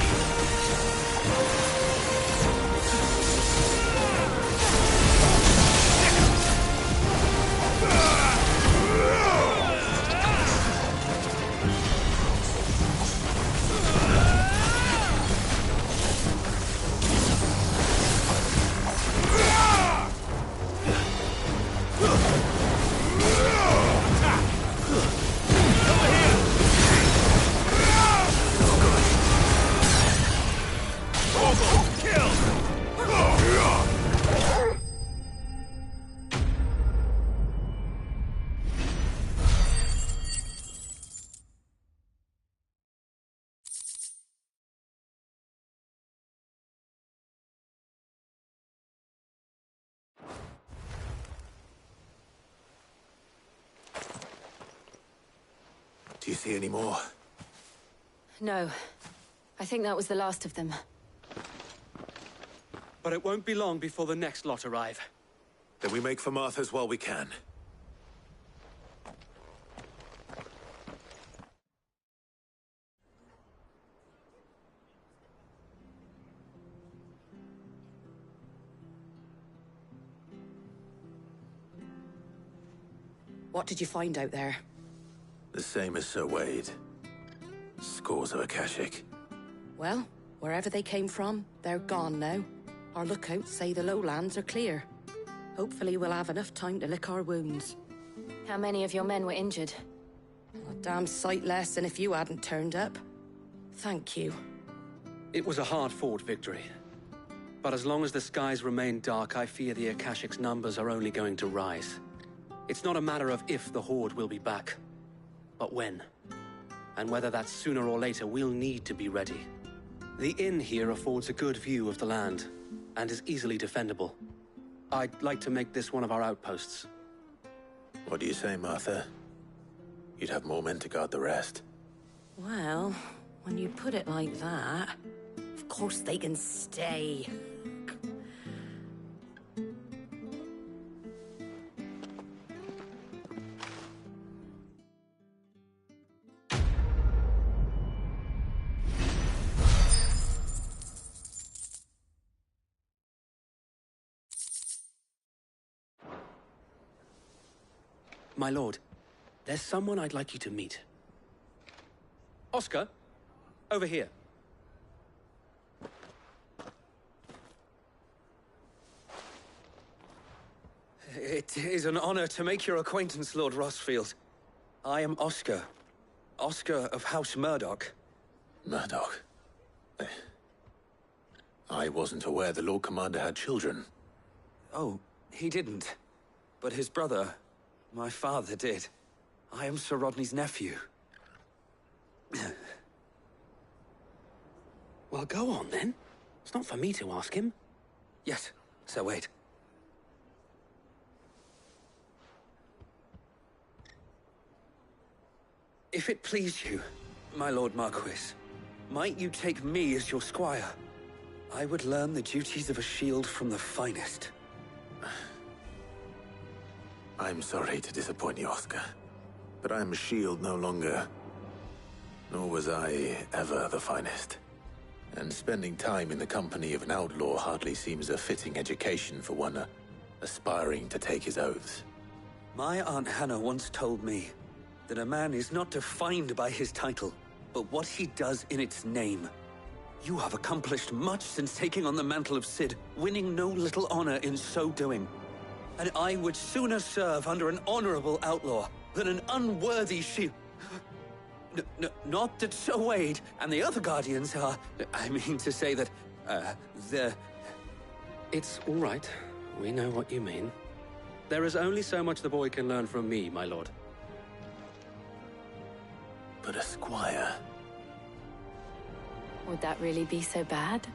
Do you see any more? No. I think that was the last of them. But it won't be long before the next lot arrive. Then we make for Martha's while we can. What did you find out there? The same as Sir Wade. Scores of Akashic. Well, wherever they came from, they're gone now. Our lookouts say the lowlands are clear. Hopefully we'll have enough time to lick our wounds. How many of your men were injured? A damn sight less than if you hadn't turned up. Thank you. It was a hard-fought victory. But as long as the skies remain dark, I fear the Akashic's numbers are only going to rise. It's not a matter of if the Horde will be back, but when. And whether that's sooner or later, we'll need to be ready. The inn here affords a good view of the land, and is easily defendable. I'd like to make this one of our outposts. What do you say, Martha? You'd have more men to guard the rest. Well, when you put it like that, of course they can stay. My lord, there's someone I'd like you to meet. Oscar, over here. It is an honor to make your acquaintance, Lord Rosfield. I am Oscar. Oscar of House Murdoch. Murdoch? I wasn't aware the Lord Commander had children. Oh, he didn't. But his brother, my father, did. I am Sir Rodney's nephew. Well, go on, then. It's not for me to ask him. Yes, Sir Wade. If it please you, my Lord Marquis, might you take me as your squire? I would learn the duties of a shield from the finest. I'm sorry to disappoint you, Oscar, but I'm a shield no longer. Nor was I ever the finest. And spending time in the company of an outlaw hardly seems a fitting education for one aspiring to take his oaths. My Aunt Hannah once told me that a man is not defined by his title, but what he does in its name. You have accomplished much since taking on the mantle of Cid, winning no little honor in so doing. And I would sooner serve under an honorable outlaw than an unworthy shield. Not that Sir Wade and the other Guardians are... I mean to say that, they're... It's all right. We know what you mean. There is only so much the boy can learn from me, my lord. But a squire... Would that really be so bad?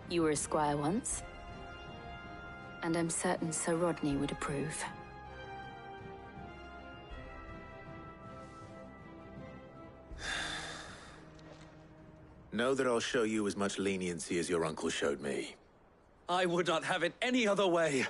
You were a squire once. And I'm certain Sir Rodney would approve. Know that I'll show you as much leniency as your uncle showed me. I would not have it any other way.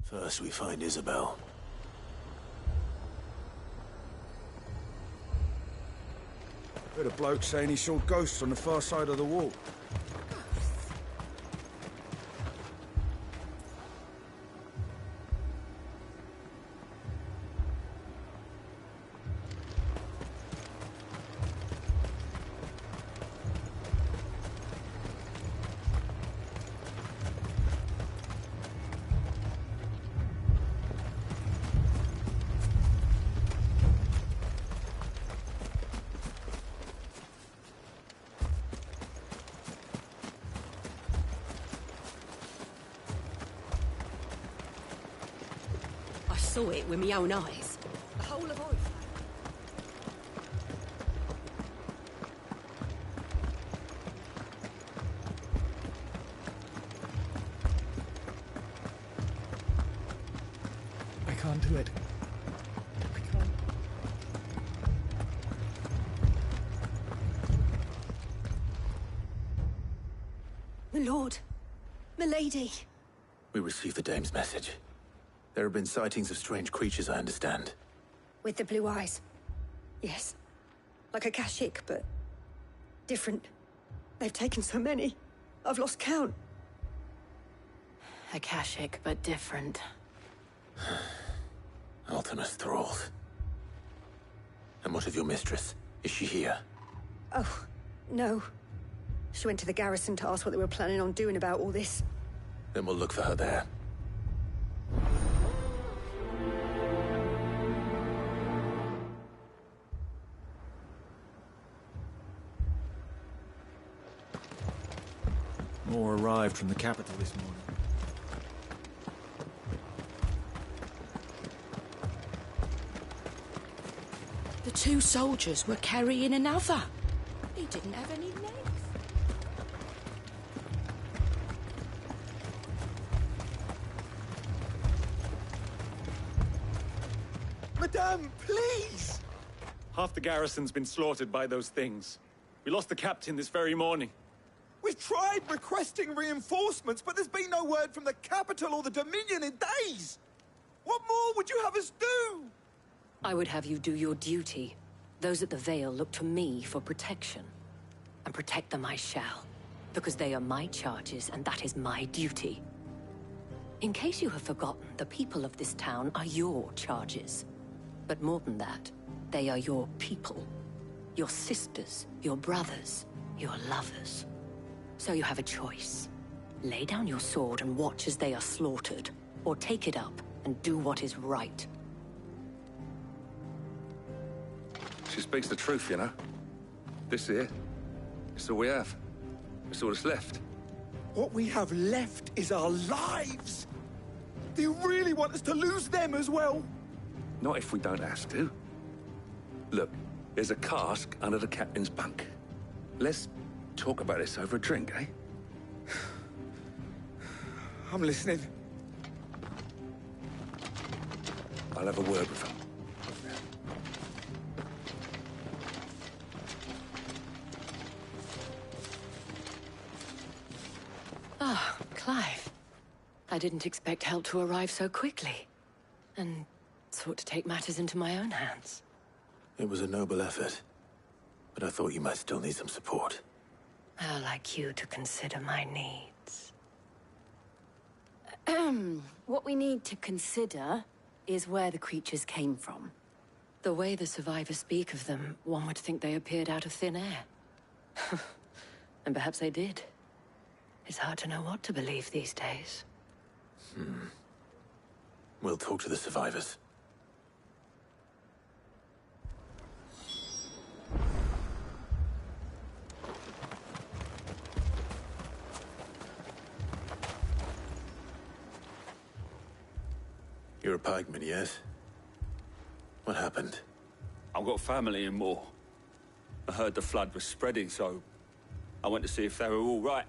First we find Isabel. Heard a bloke saying he saw ghosts on the far side of the wall. I saw it with my own eyes. The whole of Oriflamme. to it. I can't. My lord. Milady. We received the dame's message. There have been sightings of strange creatures, I understand. With the blue eyes. Yes. Like a Kashyyyk, but different. They've taken so many. I've lost count. A Kashyyyk, but different. Ultimus thralls. And what of your mistress? Is she here? Oh, no. She went to the garrison to ask what they were planning on doing about all this. Then we'll look for her there. More arrived from the capital this morning. The two soldiers were carrying another. He didn't have any legs. Madame, please! Half the garrison's been slaughtered by those things. We lost the captain this very morning. We've tried requesting reinforcements, but there's been no word from the capital or the Dominion in days! What more would you have us do? I would have you do your duty. Those at the Vale look to me for protection. And protect them I shall. Because they are my charges, and that is my duty. In case you have forgotten, the people of this town are your charges. But more than that, they are your people. Your sisters, your brothers, your lovers. So you have a choice. Lay down your sword and watch as they are slaughtered, or take it up and do what is right. She speaks the truth, you know. This here, it's all we have. It's all that's left. What we have left is our lives! Do you really want us to lose them as well? Not if we don't have to. Look, there's a cask under the captain's bunk. Let's talk about this over a drink, eh? I'm listening. I'll have a word with him. Ah, Clive. I didn't expect help to arrive so quickly. And sought to take matters into my own hands. It was a noble effort. But I thought you might still need some support. How like you to consider my needs. What we need to consider is where the creatures came from. The way the survivors speak of them, one would think they appeared out of thin air. And perhaps they did. It's hard to know what to believe these days. We'll talk to the survivors. You're a pikeman, yes? What happened? I've got family in Moor. I heard the flood was spreading, so I went to see if they were all right.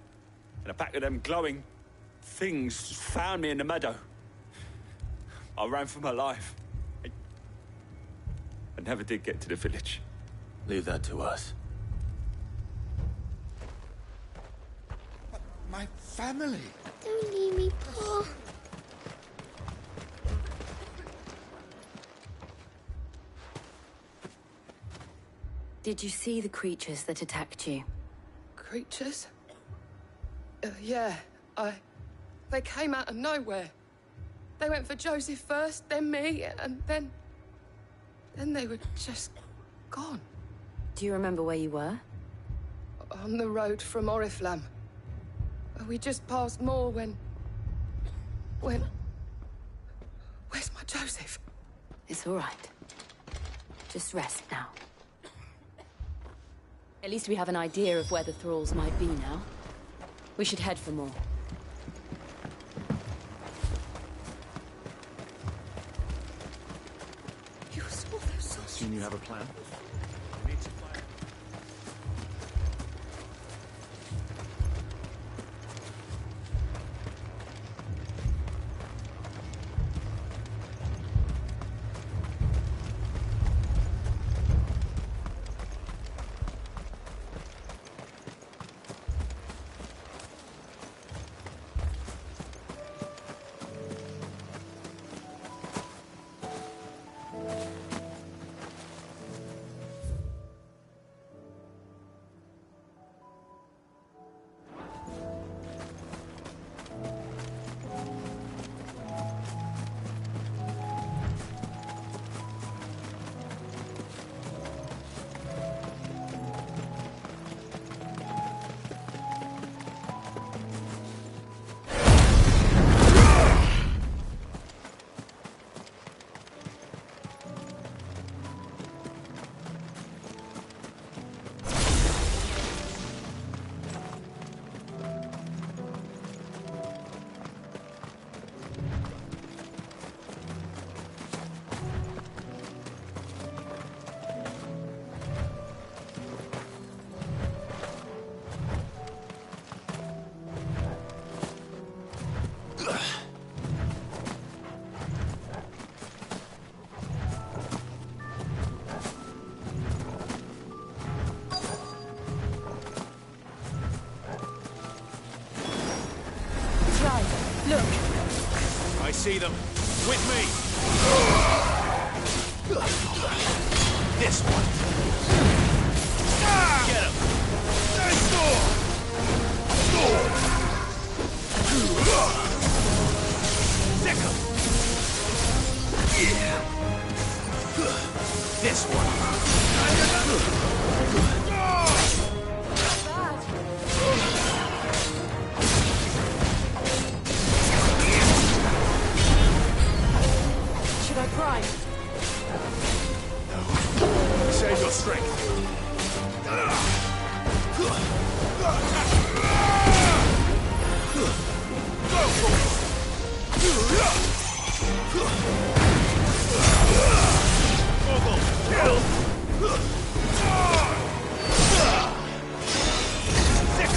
And a pack of them glowing things found me in the meadow. I ran for my life. I never did get to the village. Leave that to us. My family! Don't leave me, Paul. Did you see the creatures that attacked you? Creatures? Yeah, They came out of nowhere. They went for Joseph first, then me, and then they were just gone. Do you remember where you were? On the road from Oriflamme. We just passed Moor when... Where's my Joseph? It's all right. Just rest now. At least we have an idea of where the thralls might be now. We should head for more. You saw those soldiers? Assume you have a plan? Look. I see them. With me. This one. Get him. Sick him. This one. Should I prime? Save your strength. Go for it. Ogle, kill. Sick.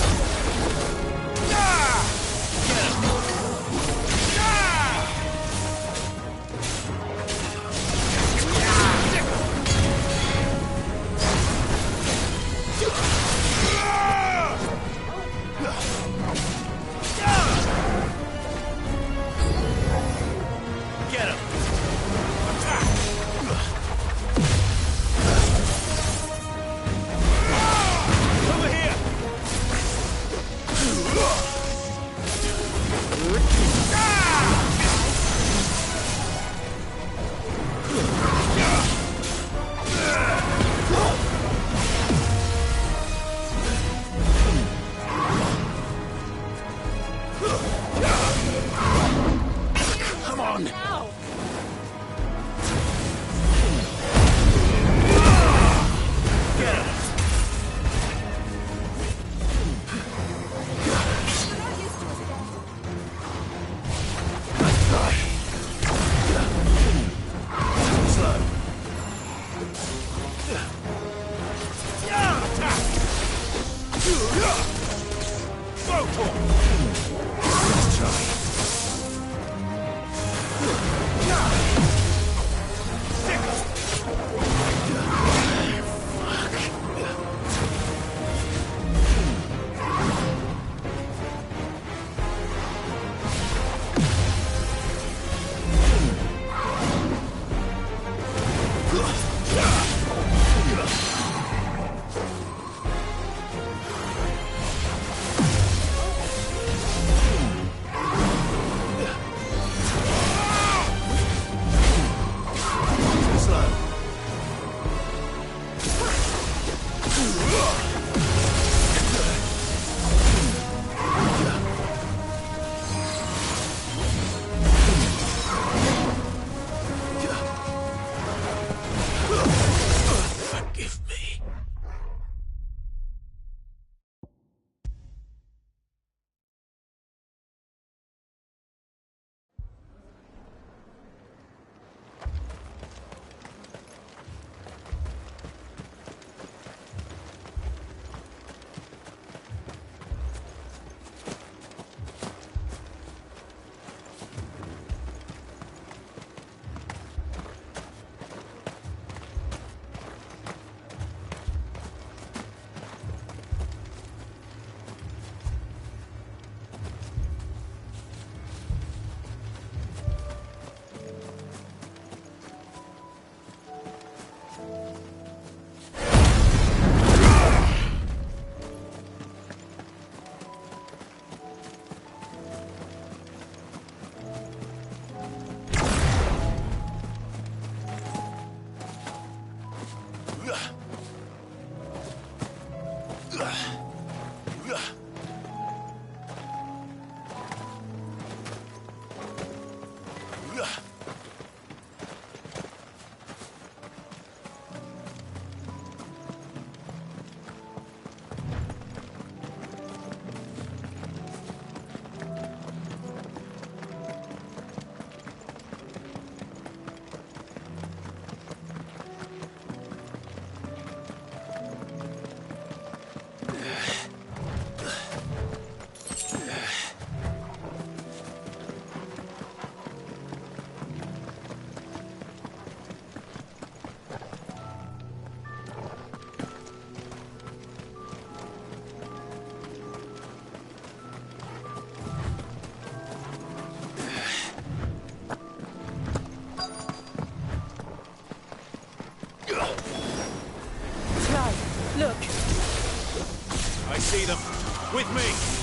Get him. Get him! Attack! Over here! Come on! Now! Get him! Slow. Attack! Go for it! Let's try.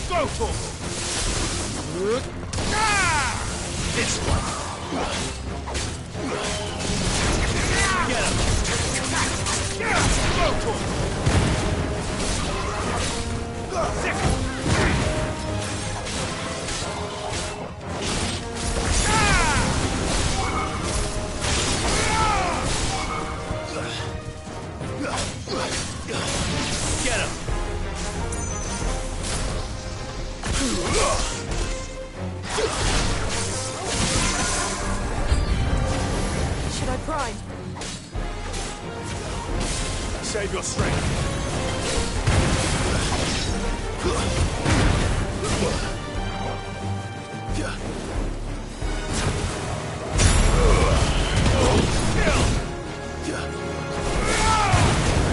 Go for it! This one. Get him! Go for it! Get him! Should I prime? Save your strength.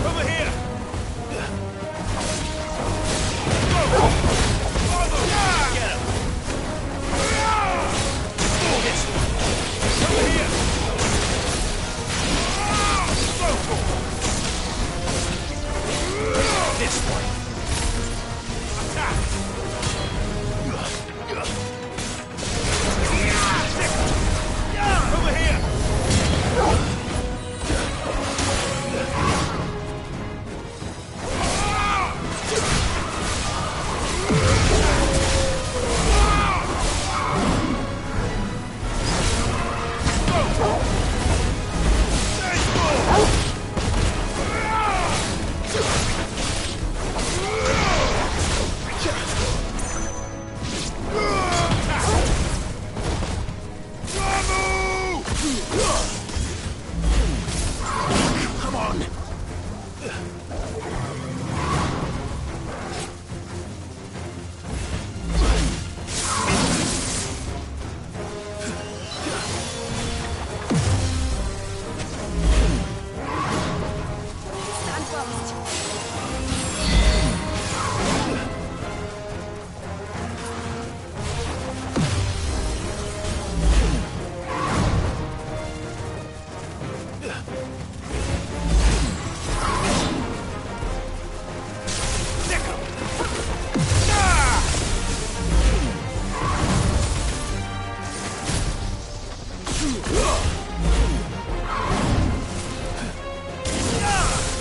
Over here! Get him! This one! Over here! Go for it! This one! Attack! Over here! Come on! Stand fast.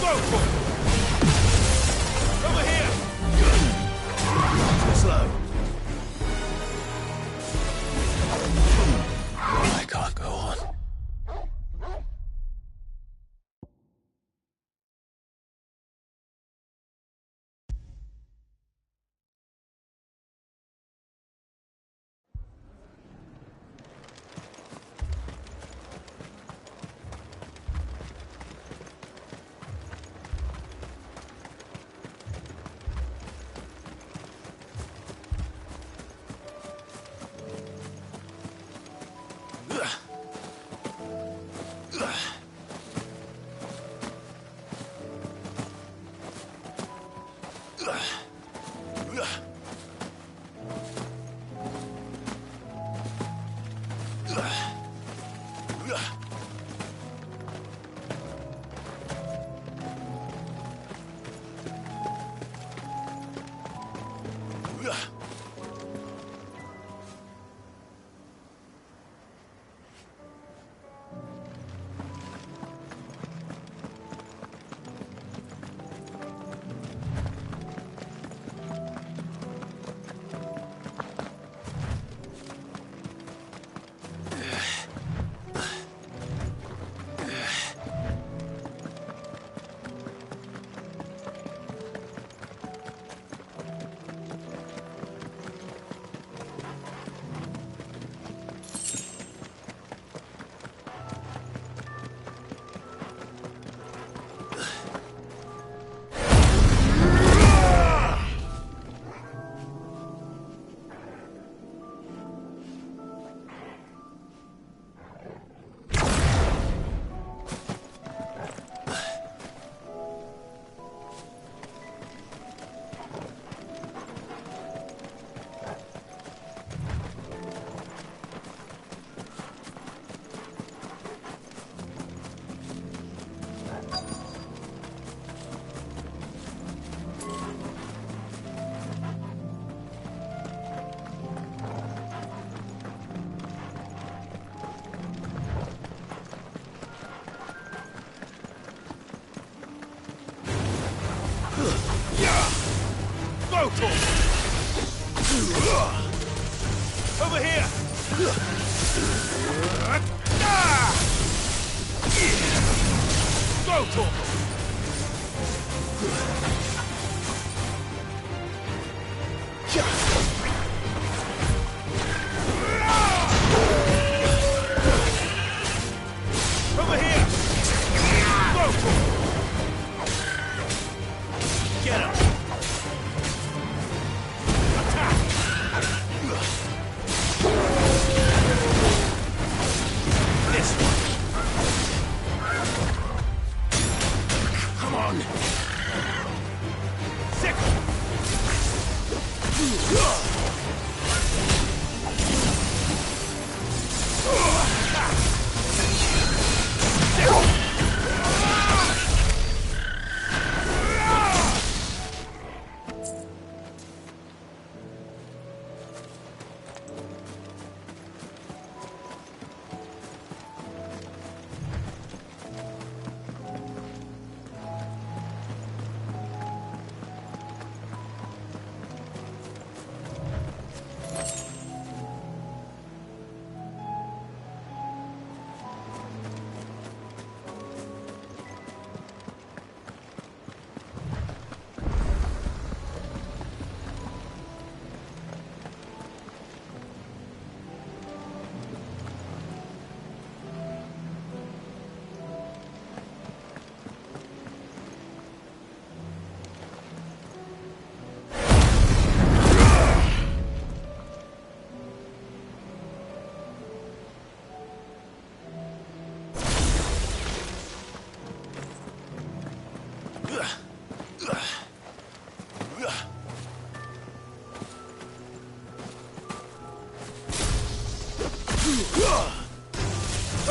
Go for it! Over here! Slow. I can't go on. Over here! Go, Torgal! Over here! Go, Torgal! Get him! Attack! This one. Come on. Sickle.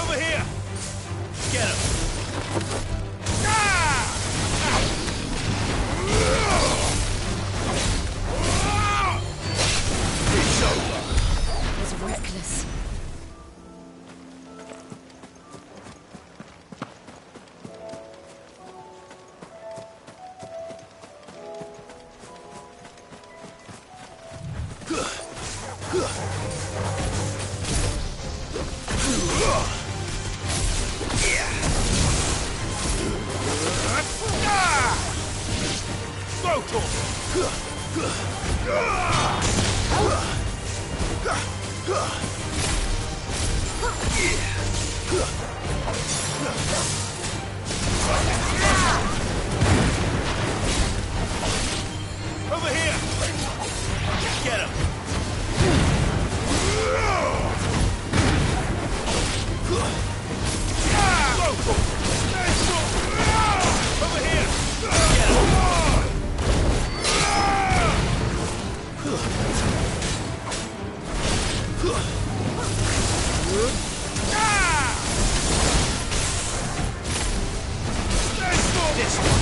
Over here! Get him! It was reckless. Go, over here! Get him! Over here! Get this one.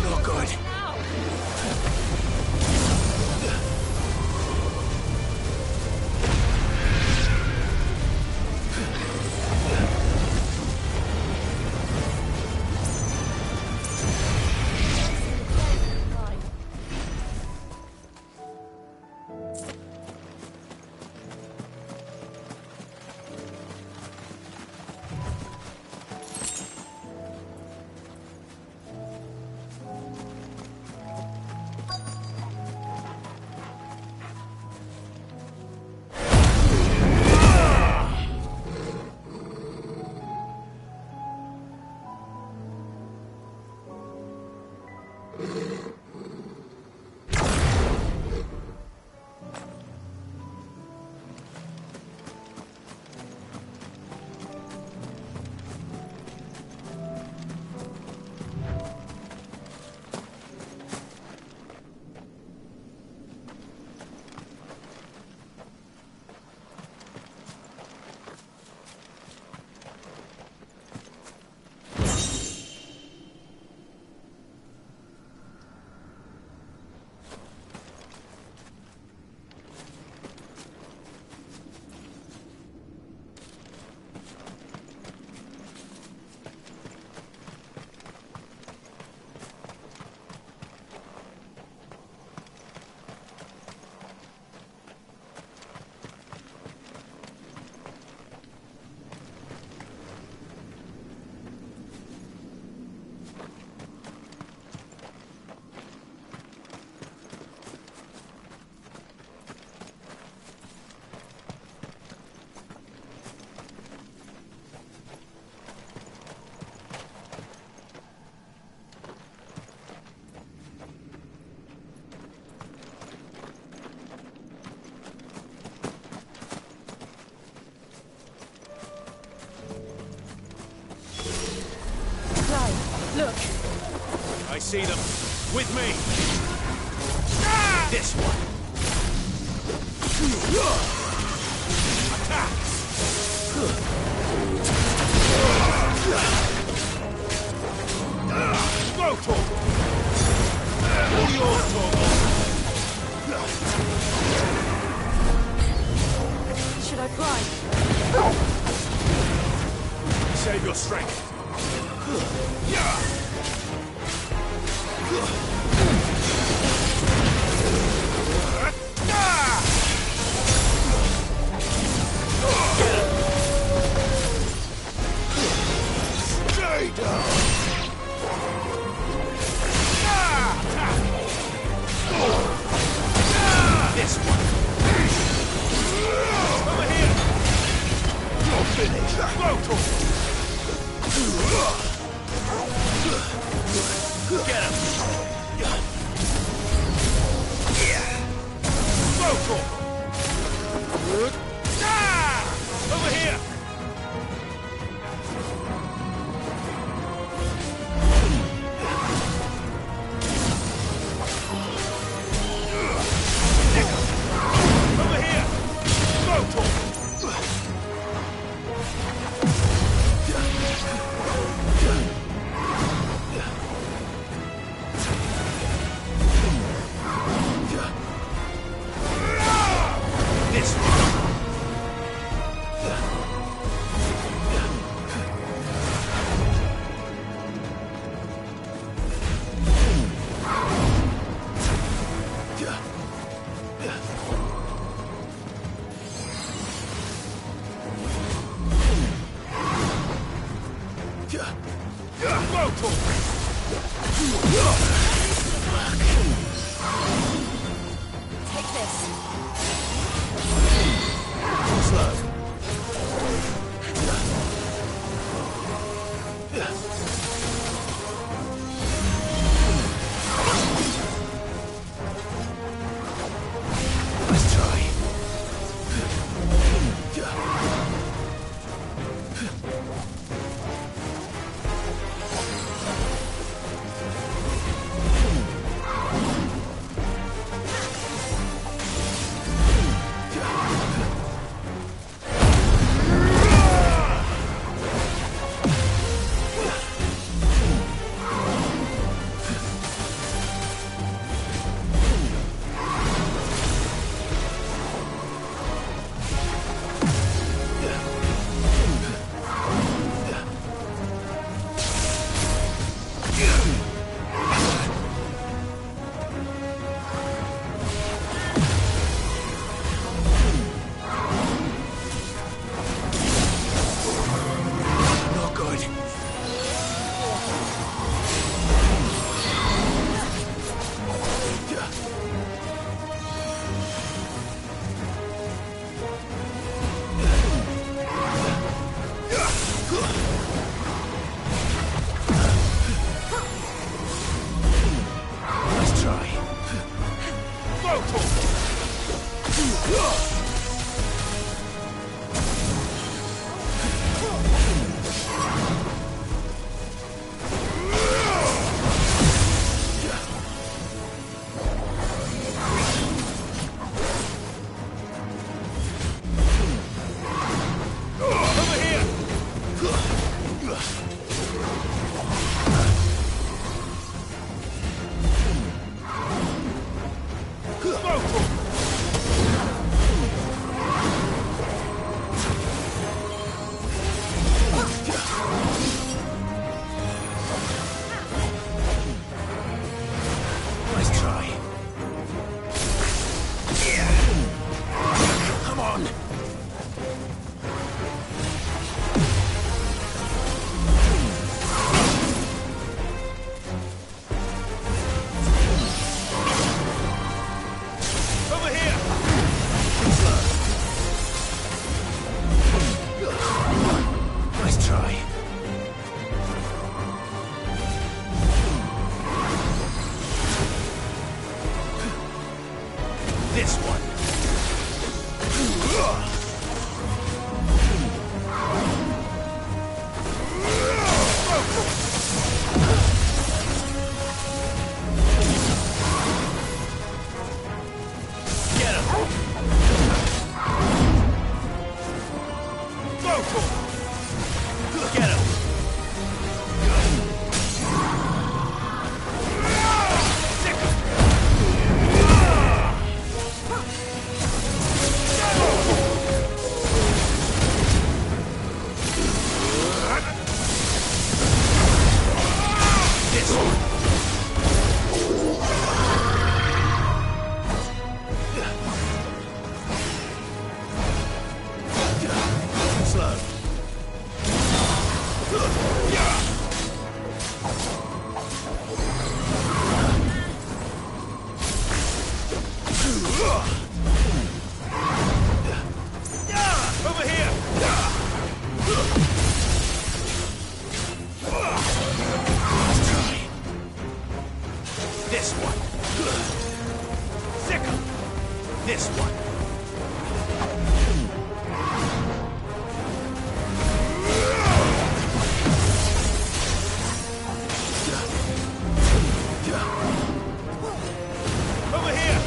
No good. I see them. With me. This one. Attack! Go, Torgal! All yours, Torgal! Should I fly? Save your strength. Stay down. This one. Over here. You're finished. Go, Torgal. Get him! Go, Torgal! Over here! Over here! Go, Torgal! This one. Take this. Let's try. This one. Sickle. This one. Over here!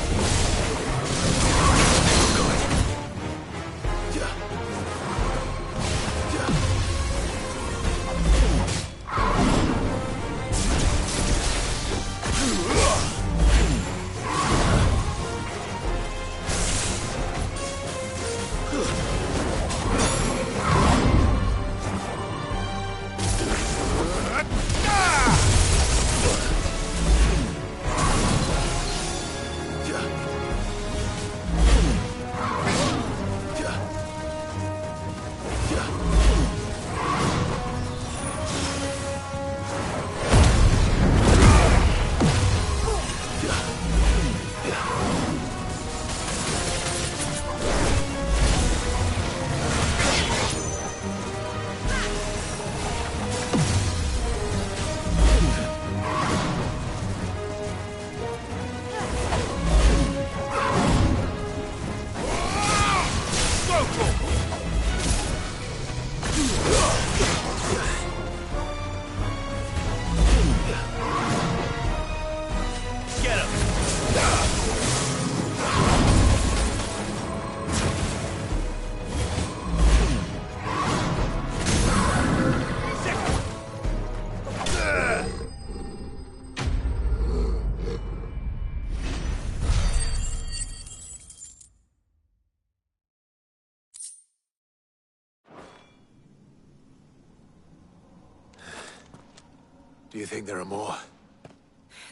Do you think there are more?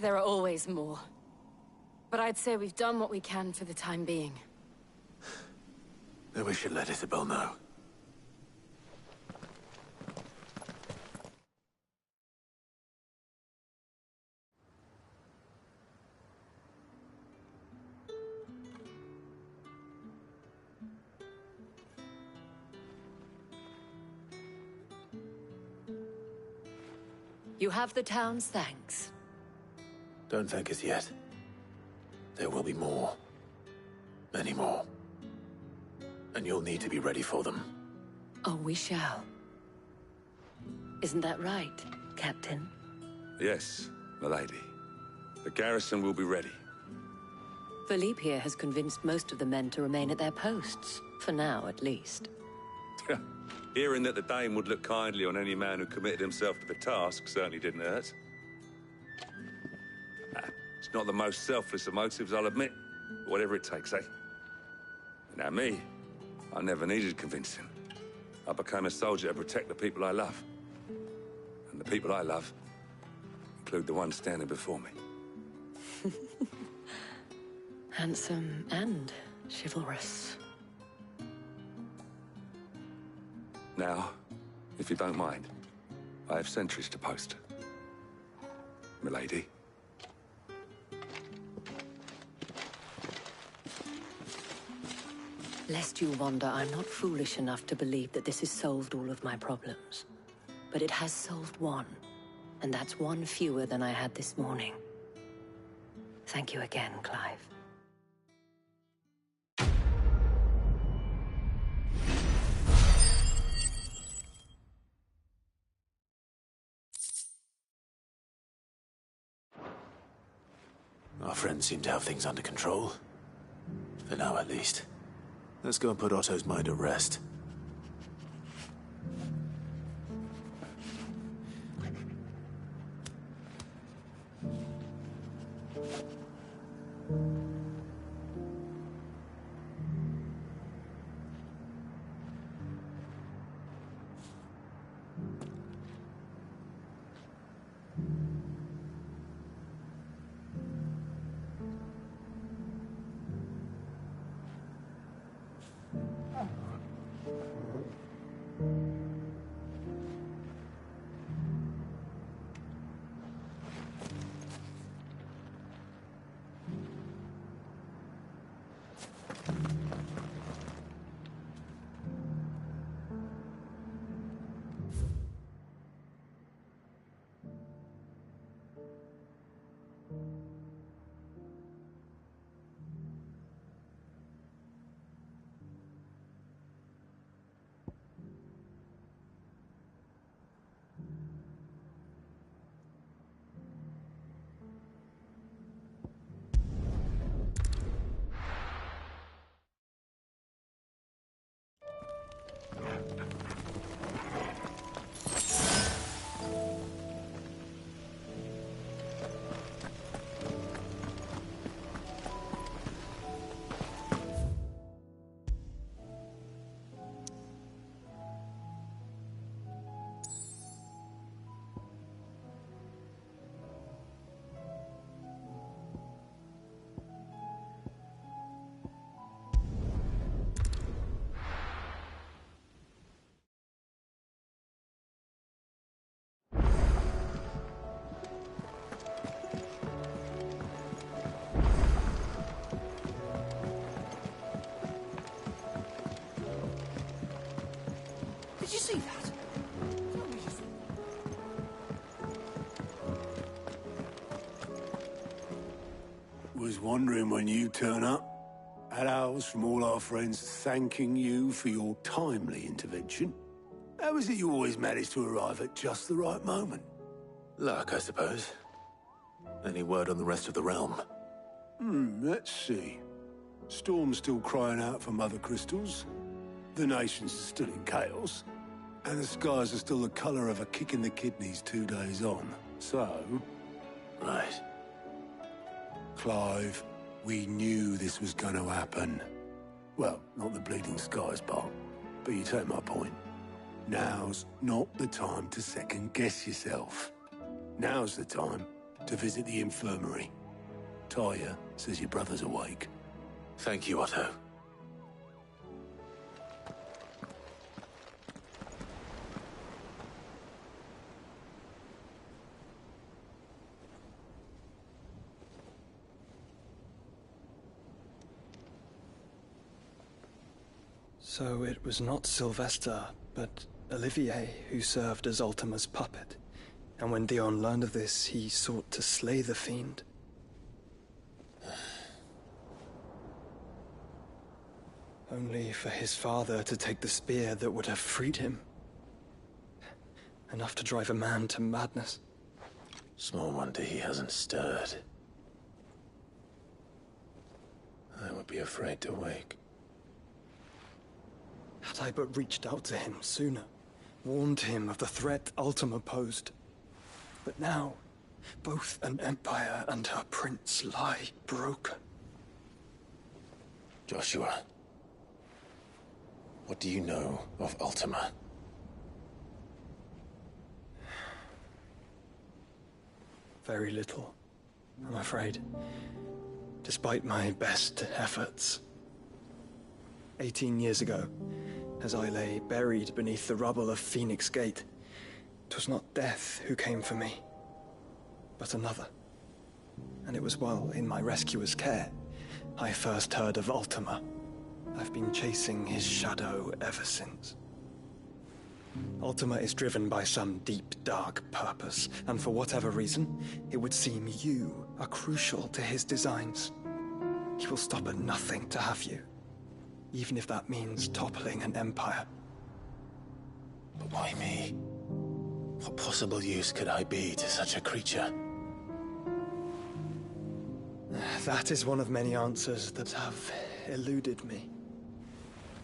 There are always more. But I'd say we've done what we can for the time being. Then we should let Isabel know. You have the town's thanks. Don't thank us yet. There will be more. Many more. And you'll need to be ready for them. Oh, we shall. Isn't that right, Captain? Yes, milady. The garrison will be ready. Philippe here has convinced most of the men to remain at their posts. For now, at least. Hearing that the Dane would look kindly on any man who committed himself to the task certainly didn't hurt. It's not the most selfless of motives, I'll admit. But whatever it takes, eh? Now me, I never needed convincing. I became a soldier to protect the people I love. And the people I love include the one standing before me. Handsome and chivalrous. Now, if you don't mind, I have sentries to post. Milady. Lest you wonder, I'm not foolish enough to believe that this has solved all of my problems. But it has solved one, and that's one fewer than I had this morning. Thank you again, Clive. Our friends seem to have things under control. For now, at least. Let's go and put Otto's mind at rest. was wondering when you turn up. Had owls from all our friends thanking you for your timely intervention. How is it you always manage to arrive at just the right moment? Luck, I suppose. Any word on the rest of the realm? Let's see. Storm's still crying out for Mother Crystals. The nations are still in chaos. And the skies are still the colour of a kick in the kidneys 2 days on. So... Right. Clive, we knew this was going to happen. Well, not the bleeding skies part, but you take my point. Now's not the time to second-guess yourself. Now's the time to visit the infirmary. Talia says your brother's awake. Thank you, Otto. So it was not Sylvester, but Olivier who served as Ultima's puppet. And when Dion learned of this, he sought to slay the fiend. Only for his father to take the spear that would have freed him. Enough to drive a man to madness. Small wonder he hasn't stirred. I would be afraid to wake. Had I but reached out to him sooner, warned him of the threat Ultima posed. But now, both an empire and her prince lie broken. Joshua, what do you know of Ultima? Very little, I'm afraid. Despite my best efforts. 18 years ago, as I lay buried beneath the rubble of Phoenix Gate, 'twas not death who came for me, but another. And it was while in my rescuer's care, I first heard of Ultima. I've been chasing his shadow ever since. Ultima is driven by some deep, dark purpose, and for whatever reason, it would seem you are crucial to his designs. He will stop at nothing to have you, even if that means toppling an empire. But why me? What possible use could I be to such a creature? That is one of many answers that have eluded me.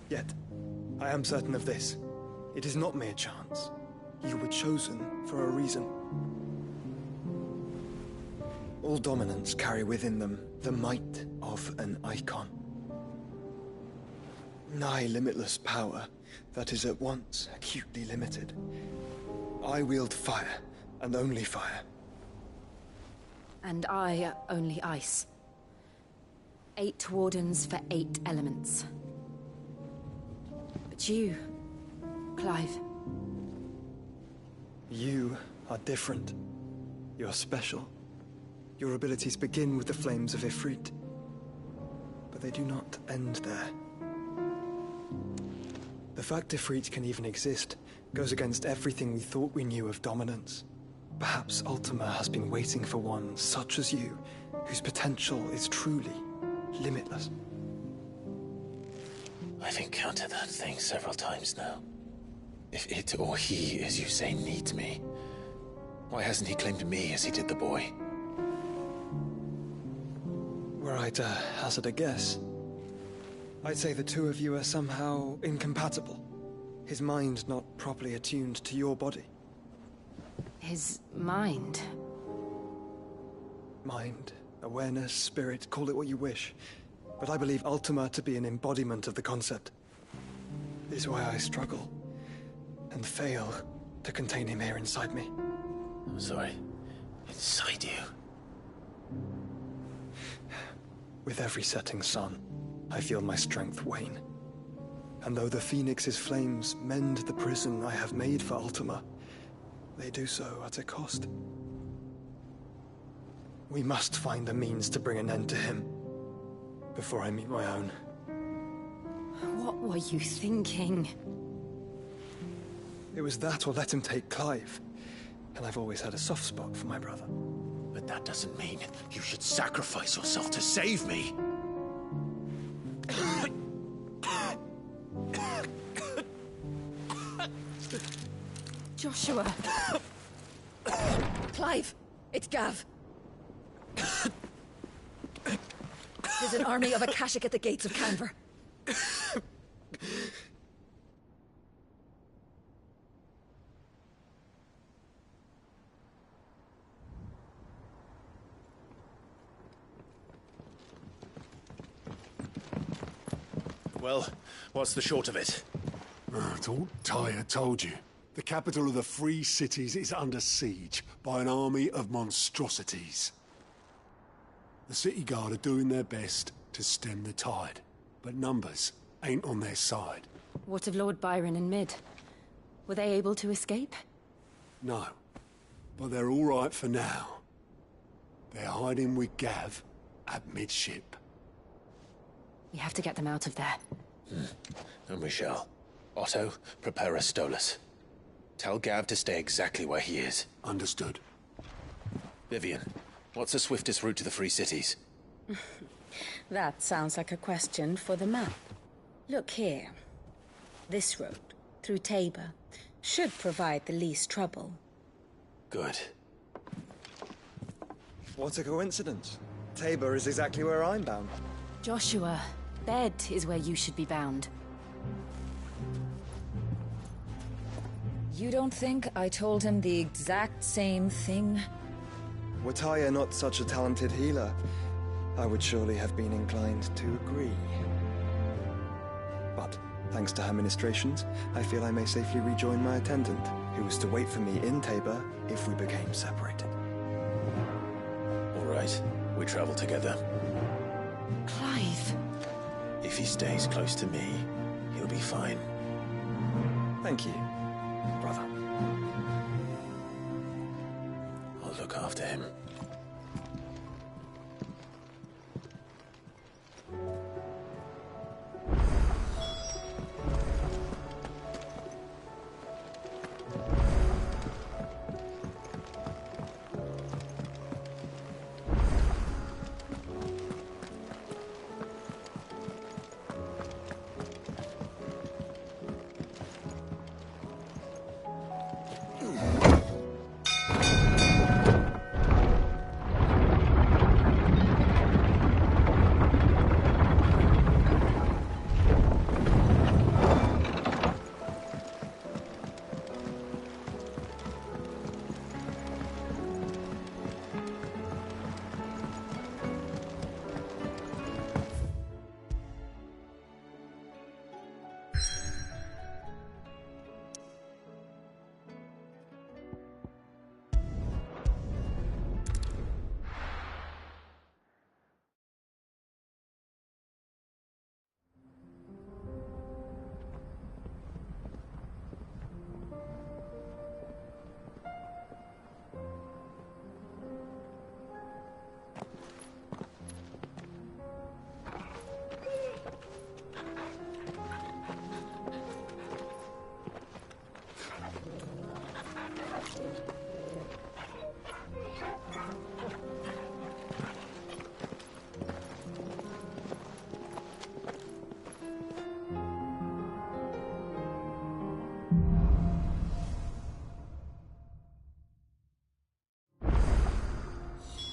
Yet, I am certain of this. It is not mere chance. You were chosen for a reason. All dominants carry within them the might of an icon. Nigh limitless power that is at once acutely limited. I wield fire, and only fire. And I only ice. 8 wardens for 8 elements. But you, Clive. You are different. You're special. Your abilities begin with the flames of Ifrit. But they do not end there. The fact Ifrit can even exist goes against everything we thought we knew of dominance. Perhaps Ultima has been waiting for one such as you, whose potential is truly limitless. I've encountered that thing several times now. If it or he, as you say, needs me, why hasn't he claimed me as he did the boy? Were I to hazard a guess, I'd say the two of you are somehow incompatible. His mind not properly attuned to your body. His mind? Mind, awareness, spirit, call it what you wish. But I believe Ultima to be an embodiment of the concept. It is why I struggle and fail to contain him here inside me. I'm sorry. Inside you? With every setting sun, I feel my strength wane. And though the Phoenix's flames mend the prison I have made for Ultima, they do so at a cost. We must find a means to bring an end to him before I meet my own. What were you thinking? It was that or let him take Clive. And I've always had a soft spot for my brother. But that doesn't mean you should sacrifice yourself to save me. Joshua. Clive, it's Gav. There's an army of Akashic at the gates of Canver. Well, what's the short of it? It's all Tyr told you. The capital of the Free Cities is under siege by an army of monstrosities. The city guard are doing their best to stem the tide, but numbers ain't on their side. What of Lord Byron and Mid? Were they able to escape? No, but they're all right for now. They're hiding with Gav at midship. We have to get them out of there. And we shall. Otto, prepare a Stolas. Tell Gav to stay exactly where he is. Understood. Vivian, what's the swiftest route to the Free Cities? That sounds like a question for the map. Look here. This road, through Tabor, should provide the least trouble. Good. What a coincidence. Tabor is exactly where I'm bound. Joshua, bed is where you should be bound. You don't think I told him the exact same thing? Were Tyr not such a talented healer, I would surely have been inclined to agree. But, thanks to her ministrations, I feel I may safely rejoin my attendant, who was to wait for me in Tabor if we became separated. All right, we travel together. Clive. If he stays close to me, he'll be fine. Thank you, brother. I'll look after him.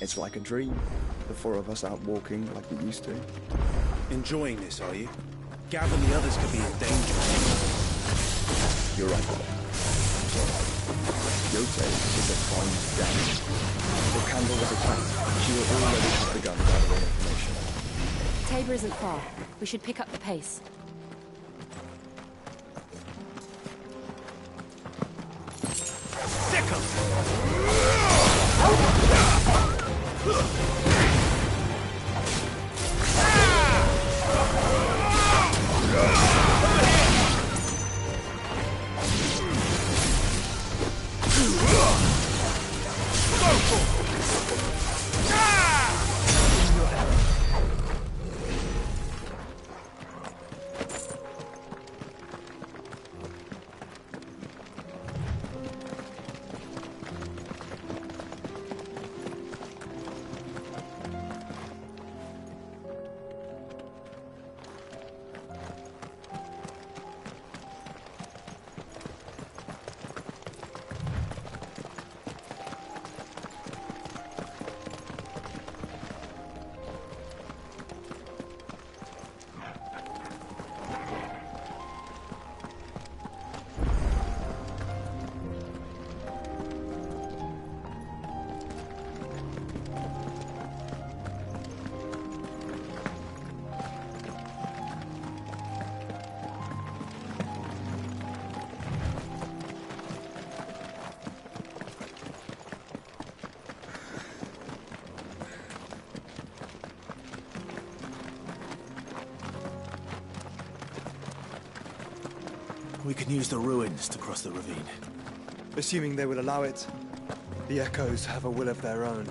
It's like a dream. The four of us out walking like we used to. Enjoying this, are you? Gav and the others could be in danger. You're right, brother. Yote is a fine dad. If Candle was attacked, she will already have begun gathering information. Tabor isn't far. We should pick up the pace. We can use the ruins to cross the ravine. Assuming they will allow it. The Echoes have a will of their own.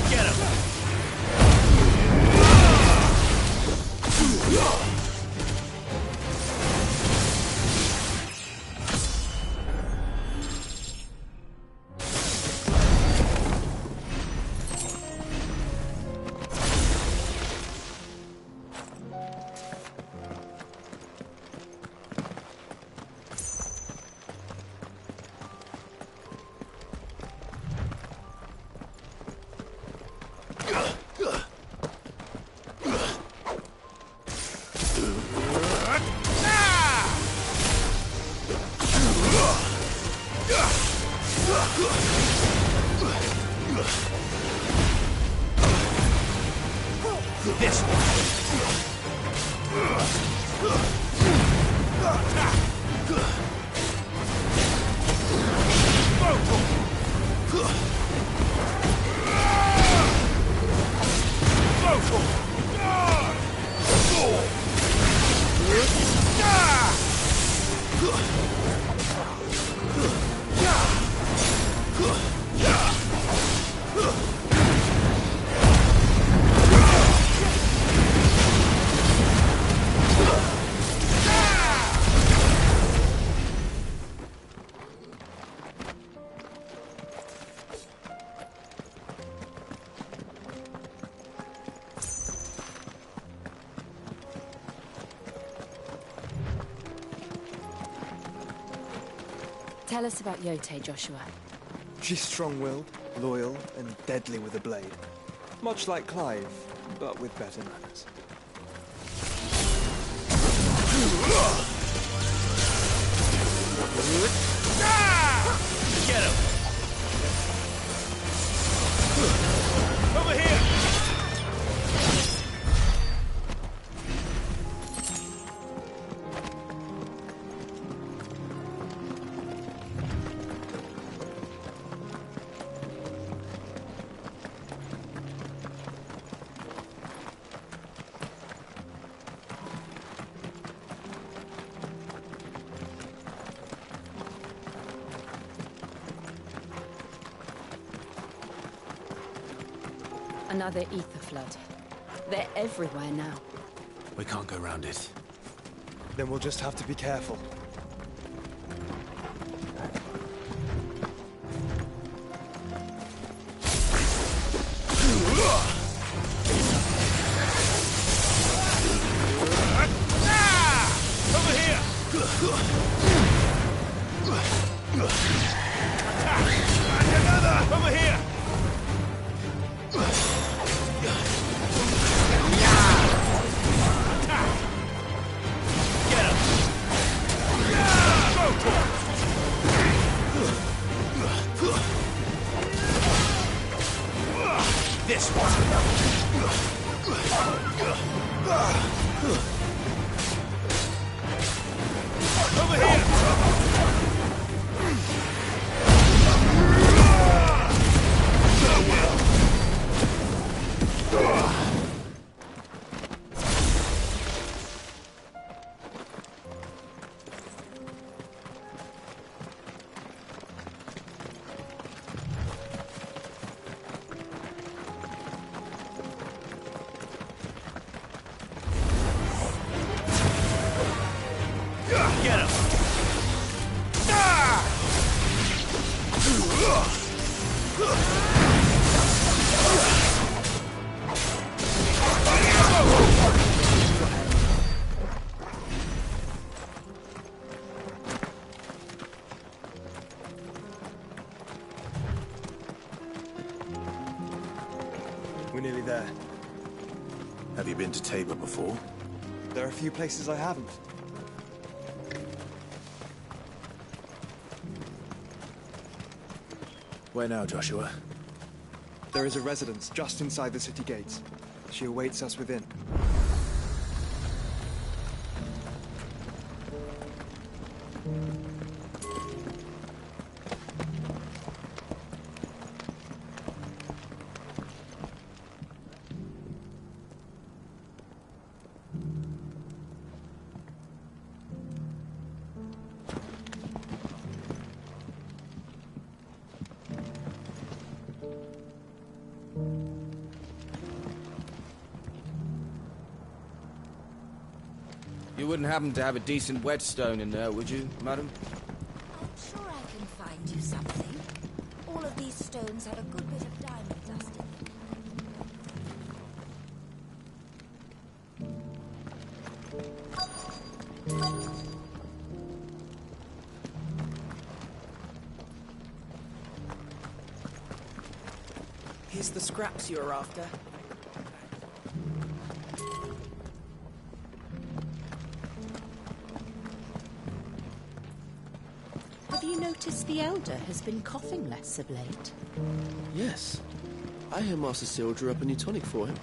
Get him! This Tell us about Yote, Joshua. She's strong-willed, loyal, and deadly with a blade. Much like Clive, but with better manners. Get him! Over here! Another ether flood. They're everywhere now. We can't go around it. Then we'll just have to be careful. Over here! Another! Over here! This one. Over here. Get him! We're nearly there. Have you been to Tabor before? There are a few places I haven't. Where now, Joshua? There is a residence just inside the city gates. She awaits us within. You wouldn't happen to have a decent whetstone in there, would you, madam? I'm sure I can find you something. All of these stones have a good bit of diamond dust in them. Here's the scraps you're after. Have you noticed the Elder has been coughing less of late? Yes. I hear Master Cyril drew up a new tonic for him.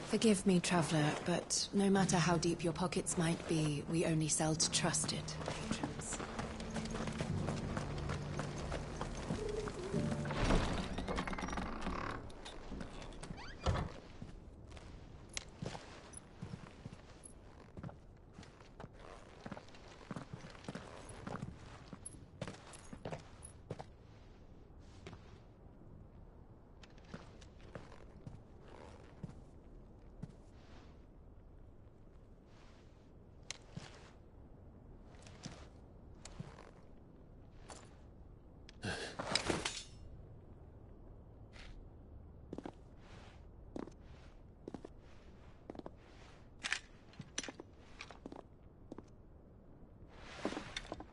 Forgive me, Traveler, but no matter how deep your pockets might be, we only sell to trusted patrons.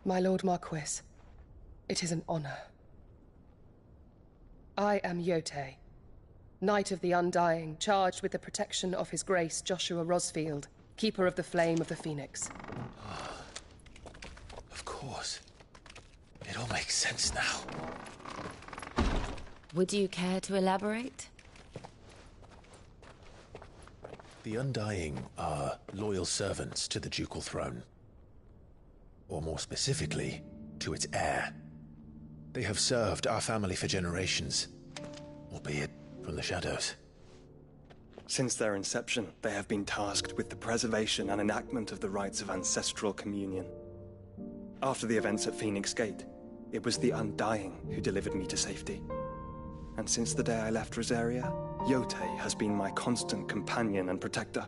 My Lord Marquis, it is an honor. I am Yotei, Knight of the Undying, charged with the protection of His Grace Joshua Rosfield, Keeper of the Flame of the Phoenix. Of course. It all makes sense now. Would you care to elaborate? The Undying are loyal servants to the ducal throne. Or more specifically, to its heir. They have served our family for generations, albeit from the shadows. Since their inception, they have been tasked with the preservation and enactment of the rites of ancestral communion. After the events at Phoenix Gate, it was the Undying who delivered me to safety. And since the day I left Rosaria, Yotei has been my constant companion and protector.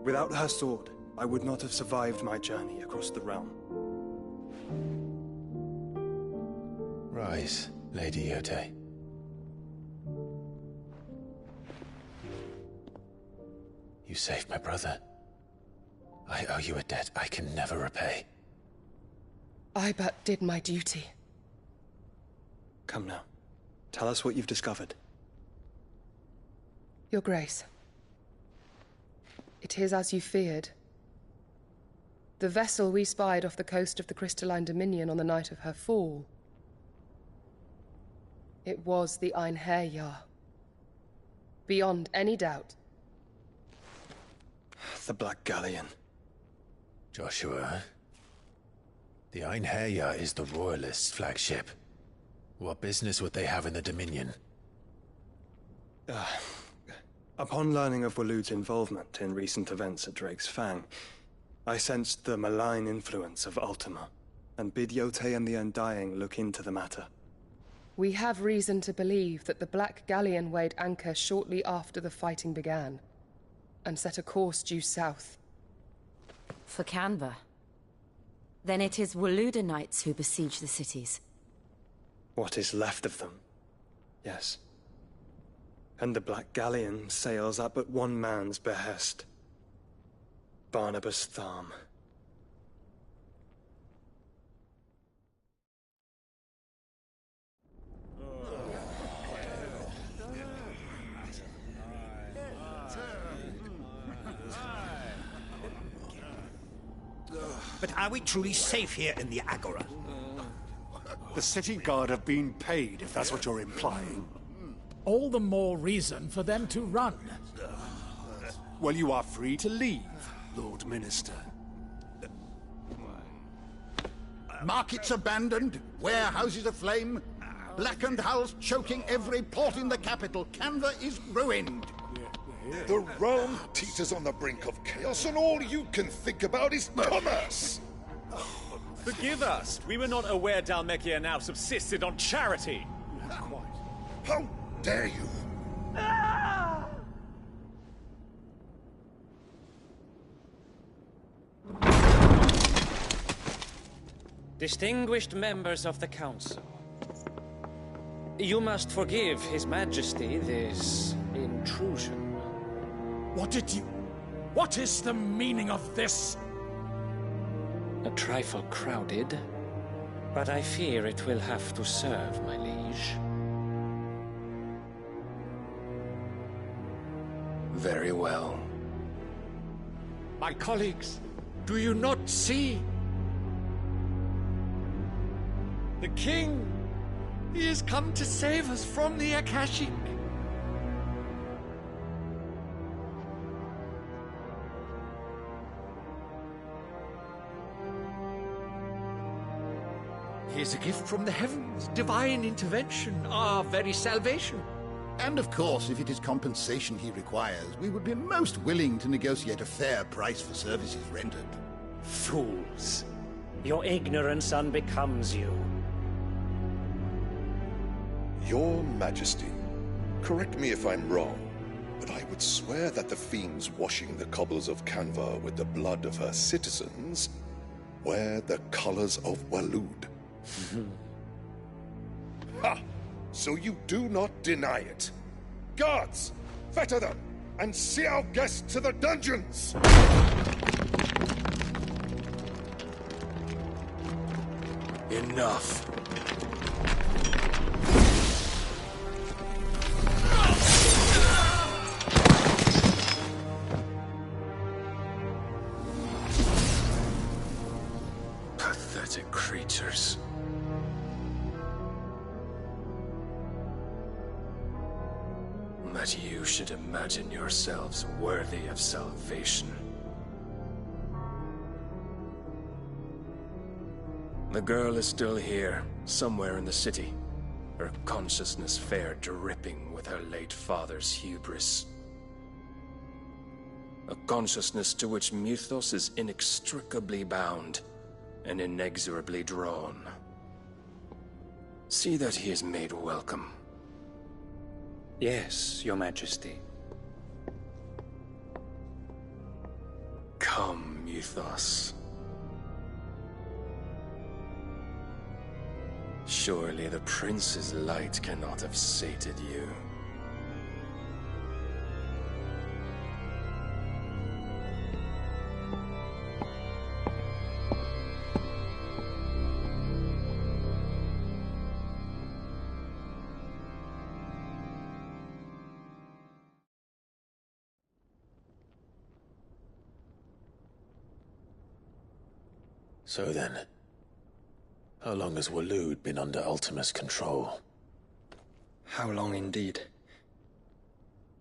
Without her sword, I would not have survived my journey across the realm. Rise, Lady Yotei. You saved my brother. I owe you a debt I can never repay. I but did my duty. Come now. Tell us what you've discovered. Your Grace. It is as you feared. The vessel we spied off the coast of the Crystalline Dominion on the night of her fall. It was the Einherjar. Beyond any doubt. The Black Galleon. Joshua, the Einherjar is the Royalists' flagship. What business would they have in the Dominion? Upon learning of Waloed's involvement in recent events at Drake's Fang, I sensed the malign influence of Ultima, and bid Yotei and the Undying look into the matter. We have reason to believe that the Black Galleon weighed anchor shortly after the fighting began, and set a course due south. For Canva. Then it is Waloed Knights who besiege the cities. What is left of them, yes. And the Black Galleon sails at but one man's behest. Barnabas Tharm. But are we truly safe here in the Agora? The city guard have been paid, if that's what you're implying. All the more reason for them to run. Well, you are free to leave, Lord Minister. Markets abandoned, warehouses aflame, blackened hulls choking every port in the capital. Canva is ruined. The realm teeters on the brink of chaos, and all you can think about is commerce! Forgive us. We were not aware Dhalmekia now subsisted on charity. How dare you! Distinguished members of the Council, you must forgive His Majesty this intrusion. What is the meaning of this? A trifle crowded, but I fear it will have to serve, my liege. Very well. My colleagues, do you not see? The king! He has come to save us from the Akashic! He is a gift from the heavens, divine intervention, our very salvation. And of course, if it is compensation he requires, we would be most willing to negotiate a fair price for services rendered. Fools! Your ignorance unbecomes you. Your Majesty, correct me if I'm wrong, but I would swear that the fiends washing the cobbles of Canva with the blood of her citizens wear the colors of Waloed. Ha! So you do not deny it. Guards, fetter them, and see our guests to the dungeons! Enough. Pathetic creatures. That you should imagine yourselves worthy of salvation. The girl is still here, somewhere in the city, her consciousness fair dripping with her late father's hubris. A consciousness to which Mythos is inextricably bound and inexorably drawn. See that he is made welcome. Yes, Your Majesty. Come, Mythos. Surely the prince's light cannot have sated you. So then, how long has Waloed been under Ultima's control? How long indeed?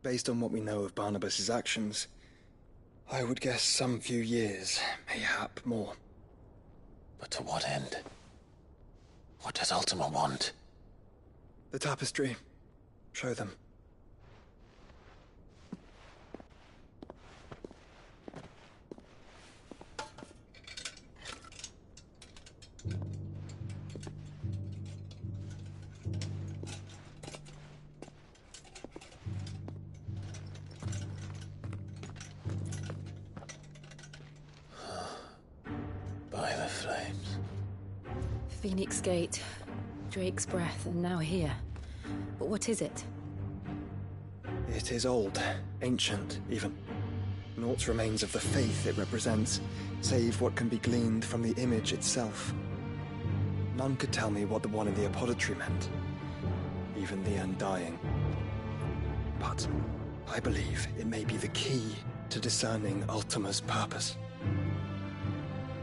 Based on what we know of Barnabas's actions, I would guess some few years, mayhap more. But to what end? What does Ultima want? The tapestry. Show them. By the flames. Phoenix Gate, Drake's Breath, and now here. But what is it? It is old, ancient, even. Naught remains of the faith it represents, save what can be gleaned from the image itself. None could tell me what the one in the apothecary meant, even the Undying. But I believe it may be the key to discerning Ultima's purpose.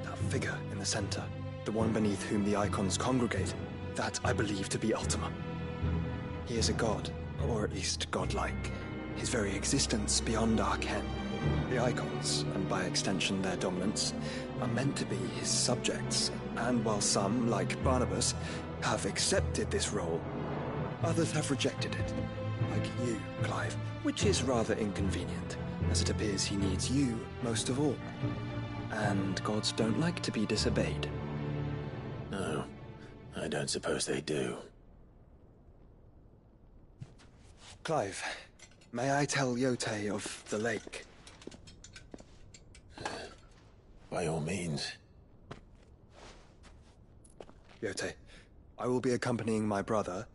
That figure in the center, the one beneath whom the icons congregate, that I believe to be Ultima. He is a god, or at least godlike, his very existence beyond our ken. The Icons, and by extension their dominants, are meant to be his subjects, and while some, like Barnabas, have accepted this role, others have rejected it, like you, Clive, which is rather inconvenient, as it appears he needs you most of all. And gods don't like to be disobeyed. No, I don't suppose they do. Clive, may I tell Yotei of the lake? By all means. Yotei, I will be accompanying my brother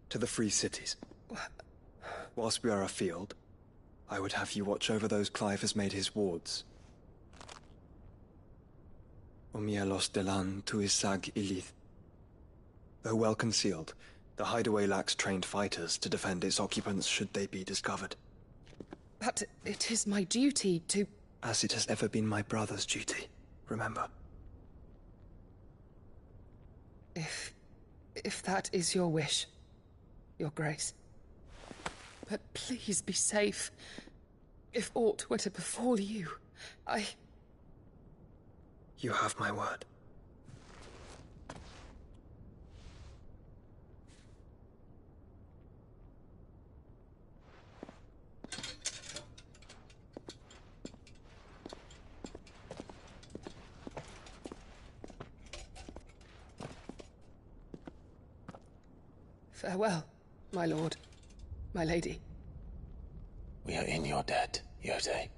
to the Free Cities. Whilst we are afield, I would have you watch over those Clive has made his wards. Omielos delan tuisag ilith. Though well concealed, the hideaway lacks trained fighters to defend its occupants should they be discovered. But it is my duty to... As it has ever been my brother's duty, remember. If that is your wish, Your Grace. But please be safe. If aught were to befall you, You have my word. Farewell, my lord, my lady. We are in your debt, Yotei.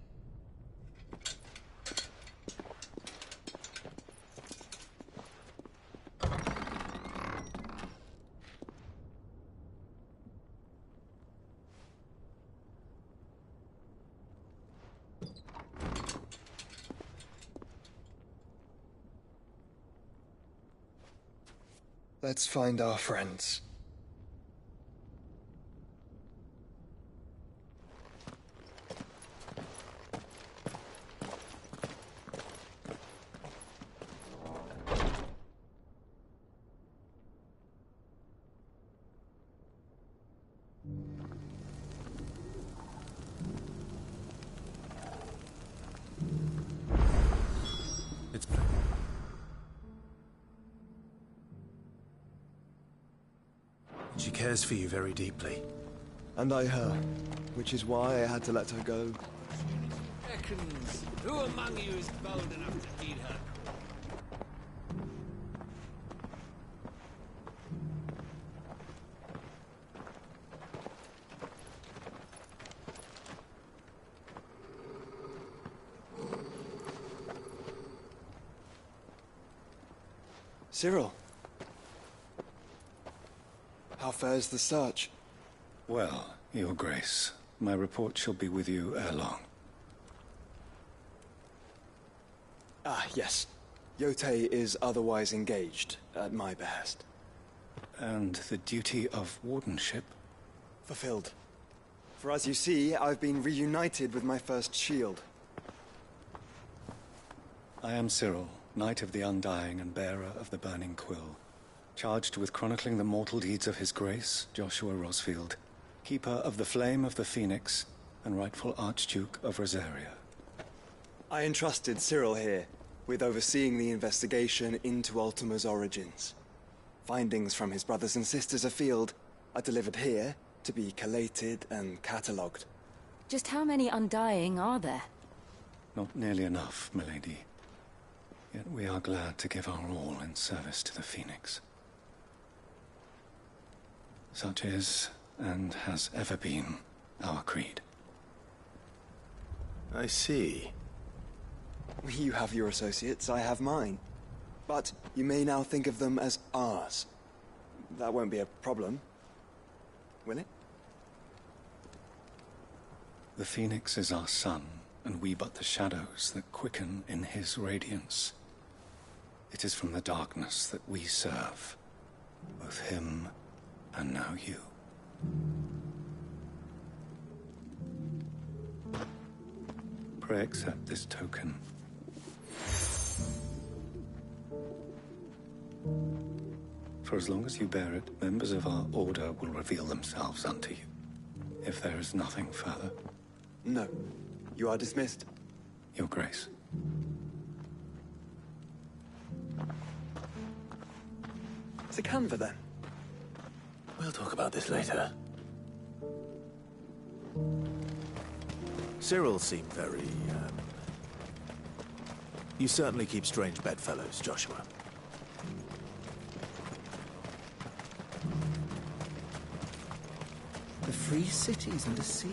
Let's find our friends. She cares for you very deeply. And I her, which is why I had to let her go. Reckons, who among you is bold enough to meet her? Cyril. How fares the search? Well, Your Grace, my report shall be with you ere long. Ah, yes. Yotei is otherwise engaged, at my behest. And the duty of wardenship? Fulfilled. For as you see, I've been reunited with my first shield. I am Cyril, Knight of the Undying and bearer of the Burning Quill, charged with chronicling the mortal deeds of His Grace, Joshua Rosfield, Keeper of the Flame of the Phoenix, and rightful Archduke of Rosaria. I entrusted Cyril here with overseeing the investigation into Ultima's origins. Findings from his brothers and sisters afield are delivered here to be collated and catalogued. Just how many Undying are there? Not nearly enough, milady. Yet we are glad to give our all in service to the Phoenix. Such is, and has ever been, our creed. I see. You have your associates, I have mine. But you may now think of them as ours. That won't be a problem, will it? The Phoenix is our sun, and we but the shadows that quicken in his radiance. It is from the darkness that we serve, both him and now you. Pray accept this token. For as long as you bear it, members of our order will reveal themselves unto you. If there is nothing further. No. You are dismissed. Your Grace. It's a Canva, then? We'll talk about this later. Cyril seemed very, You certainly keep strange bedfellows, Joshua. The free cities under siege?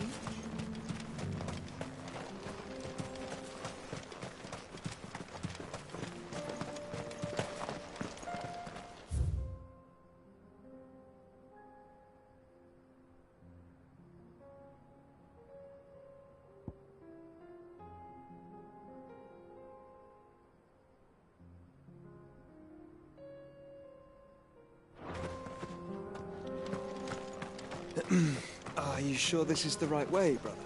Are you sure this is the right way, brother?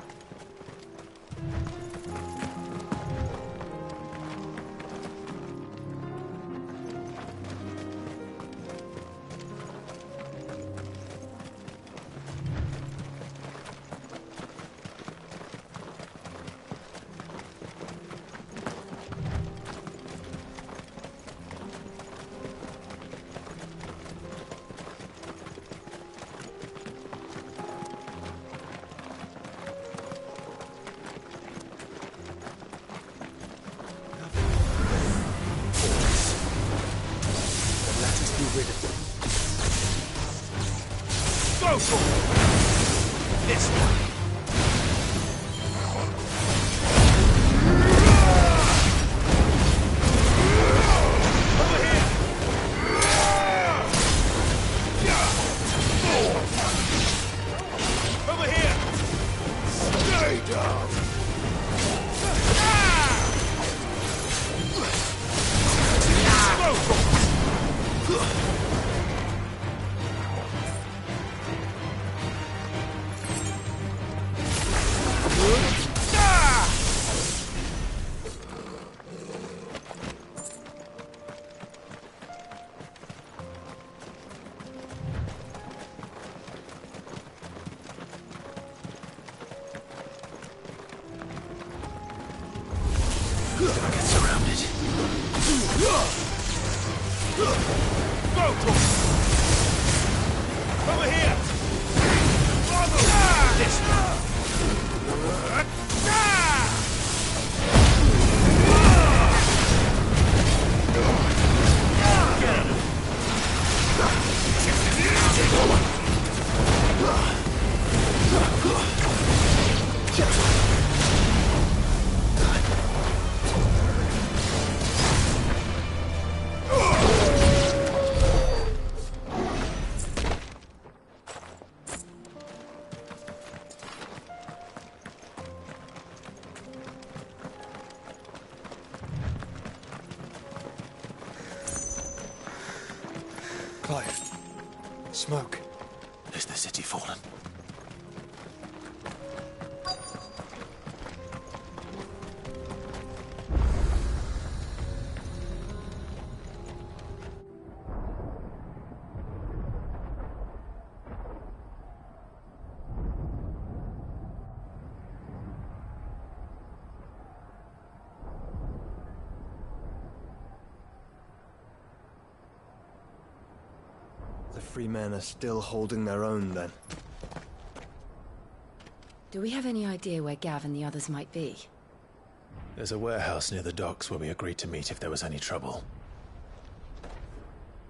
Go for it! This one! Over here! Stay down! Over here! This Clive. Smoke. Is the city fallen? The free men are still holding their own, then. Do we have any idea where Gav and the others might be? There's a warehouse near the docks where we agreed to meet if there was any trouble.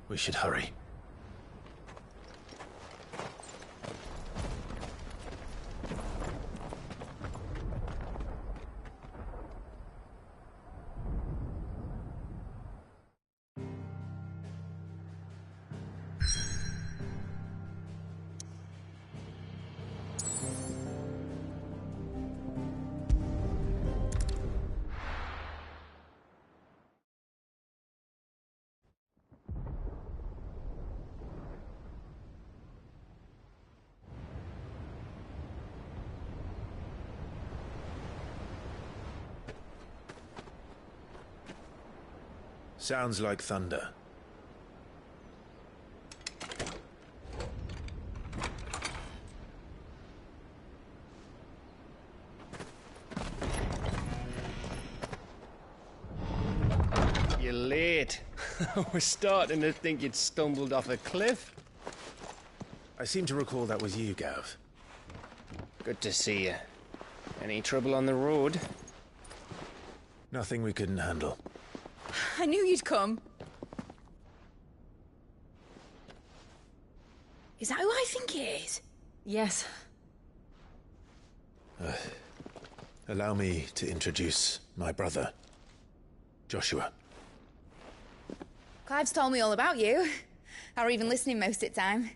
We should hurry. Sounds like thunder. We're starting to think you'd stumbled off a cliff. I seem to recall that was you, Gav. Good to see you. Any trouble on the road? Nothing we couldn't handle. I knew you'd come. Is that who I think it is? Yes. Allow me to introduce my brother, Joshua. Clive's told me all about you. Or even listening most of the time.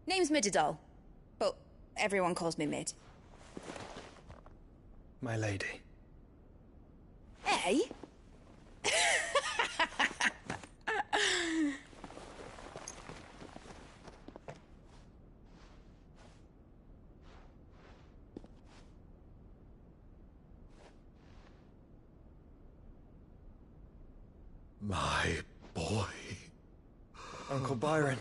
Name's Midadol, but everyone calls me Mid. My lady. Hey? My boy. Uncle Byron.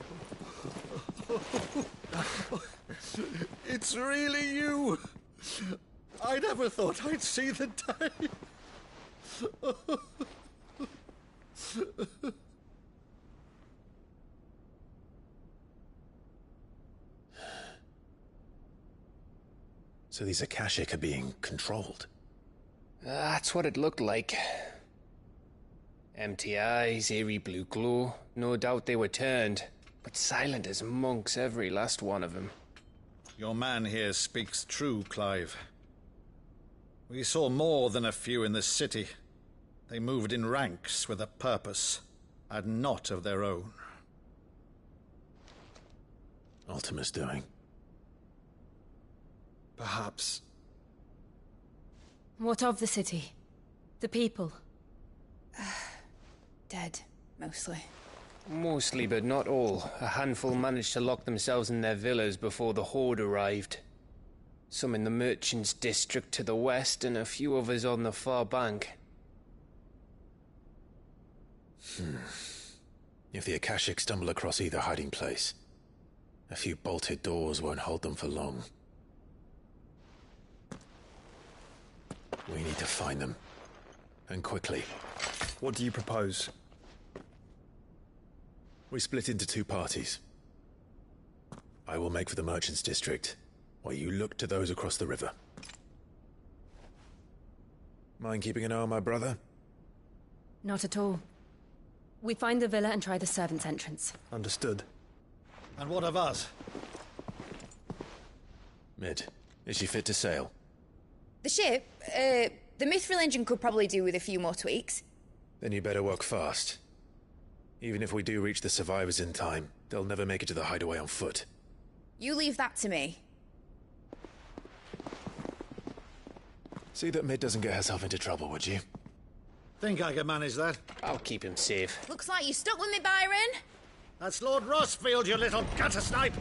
It's really you. I never thought I'd see the day. So these Akashic are being controlled? That's what it looked like. Empty eyes, eerie blue glow. No doubt they were turned, but silent as monks, every last one of them. Your man here speaks true, Clive. We saw more than a few in this city. They moved in ranks with a purpose, and not of their own. Ultima's doing. Perhaps. What of the city? The people? Dead, mostly. Mostly, but not all. A handful managed to lock themselves in their villas before the Horde arrived. Some in the Merchants' District to the west, and a few others on the far bank. If the Akashic stumble across either hiding place, a few bolted doors won't hold them for long. We need to find them. And quickly. What do you propose? We split into two parties. I will make for the Merchants' District, while you look to those across the river. Mind keeping an eye on my brother? Not at all. We find the villa and try the servants' entrance. Understood. And what of us? Mid, is she fit to sail? The ship, the Mithril engine could probably do with a few more tweaks. Then you better work fast. Even if we do reach the survivors in time, they'll never make it to the hideaway on foot. You leave that to me. See that Mid doesn't get herself into trouble, would you? Think I can manage that? I'll keep him safe. Looks like you stuck with me, Byron. That's Lord Rossfield, you little gutter snipe!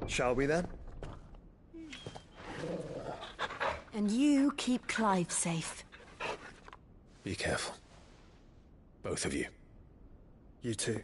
Shall we then? And you keep Clive safe. Be careful. Both of you. You too.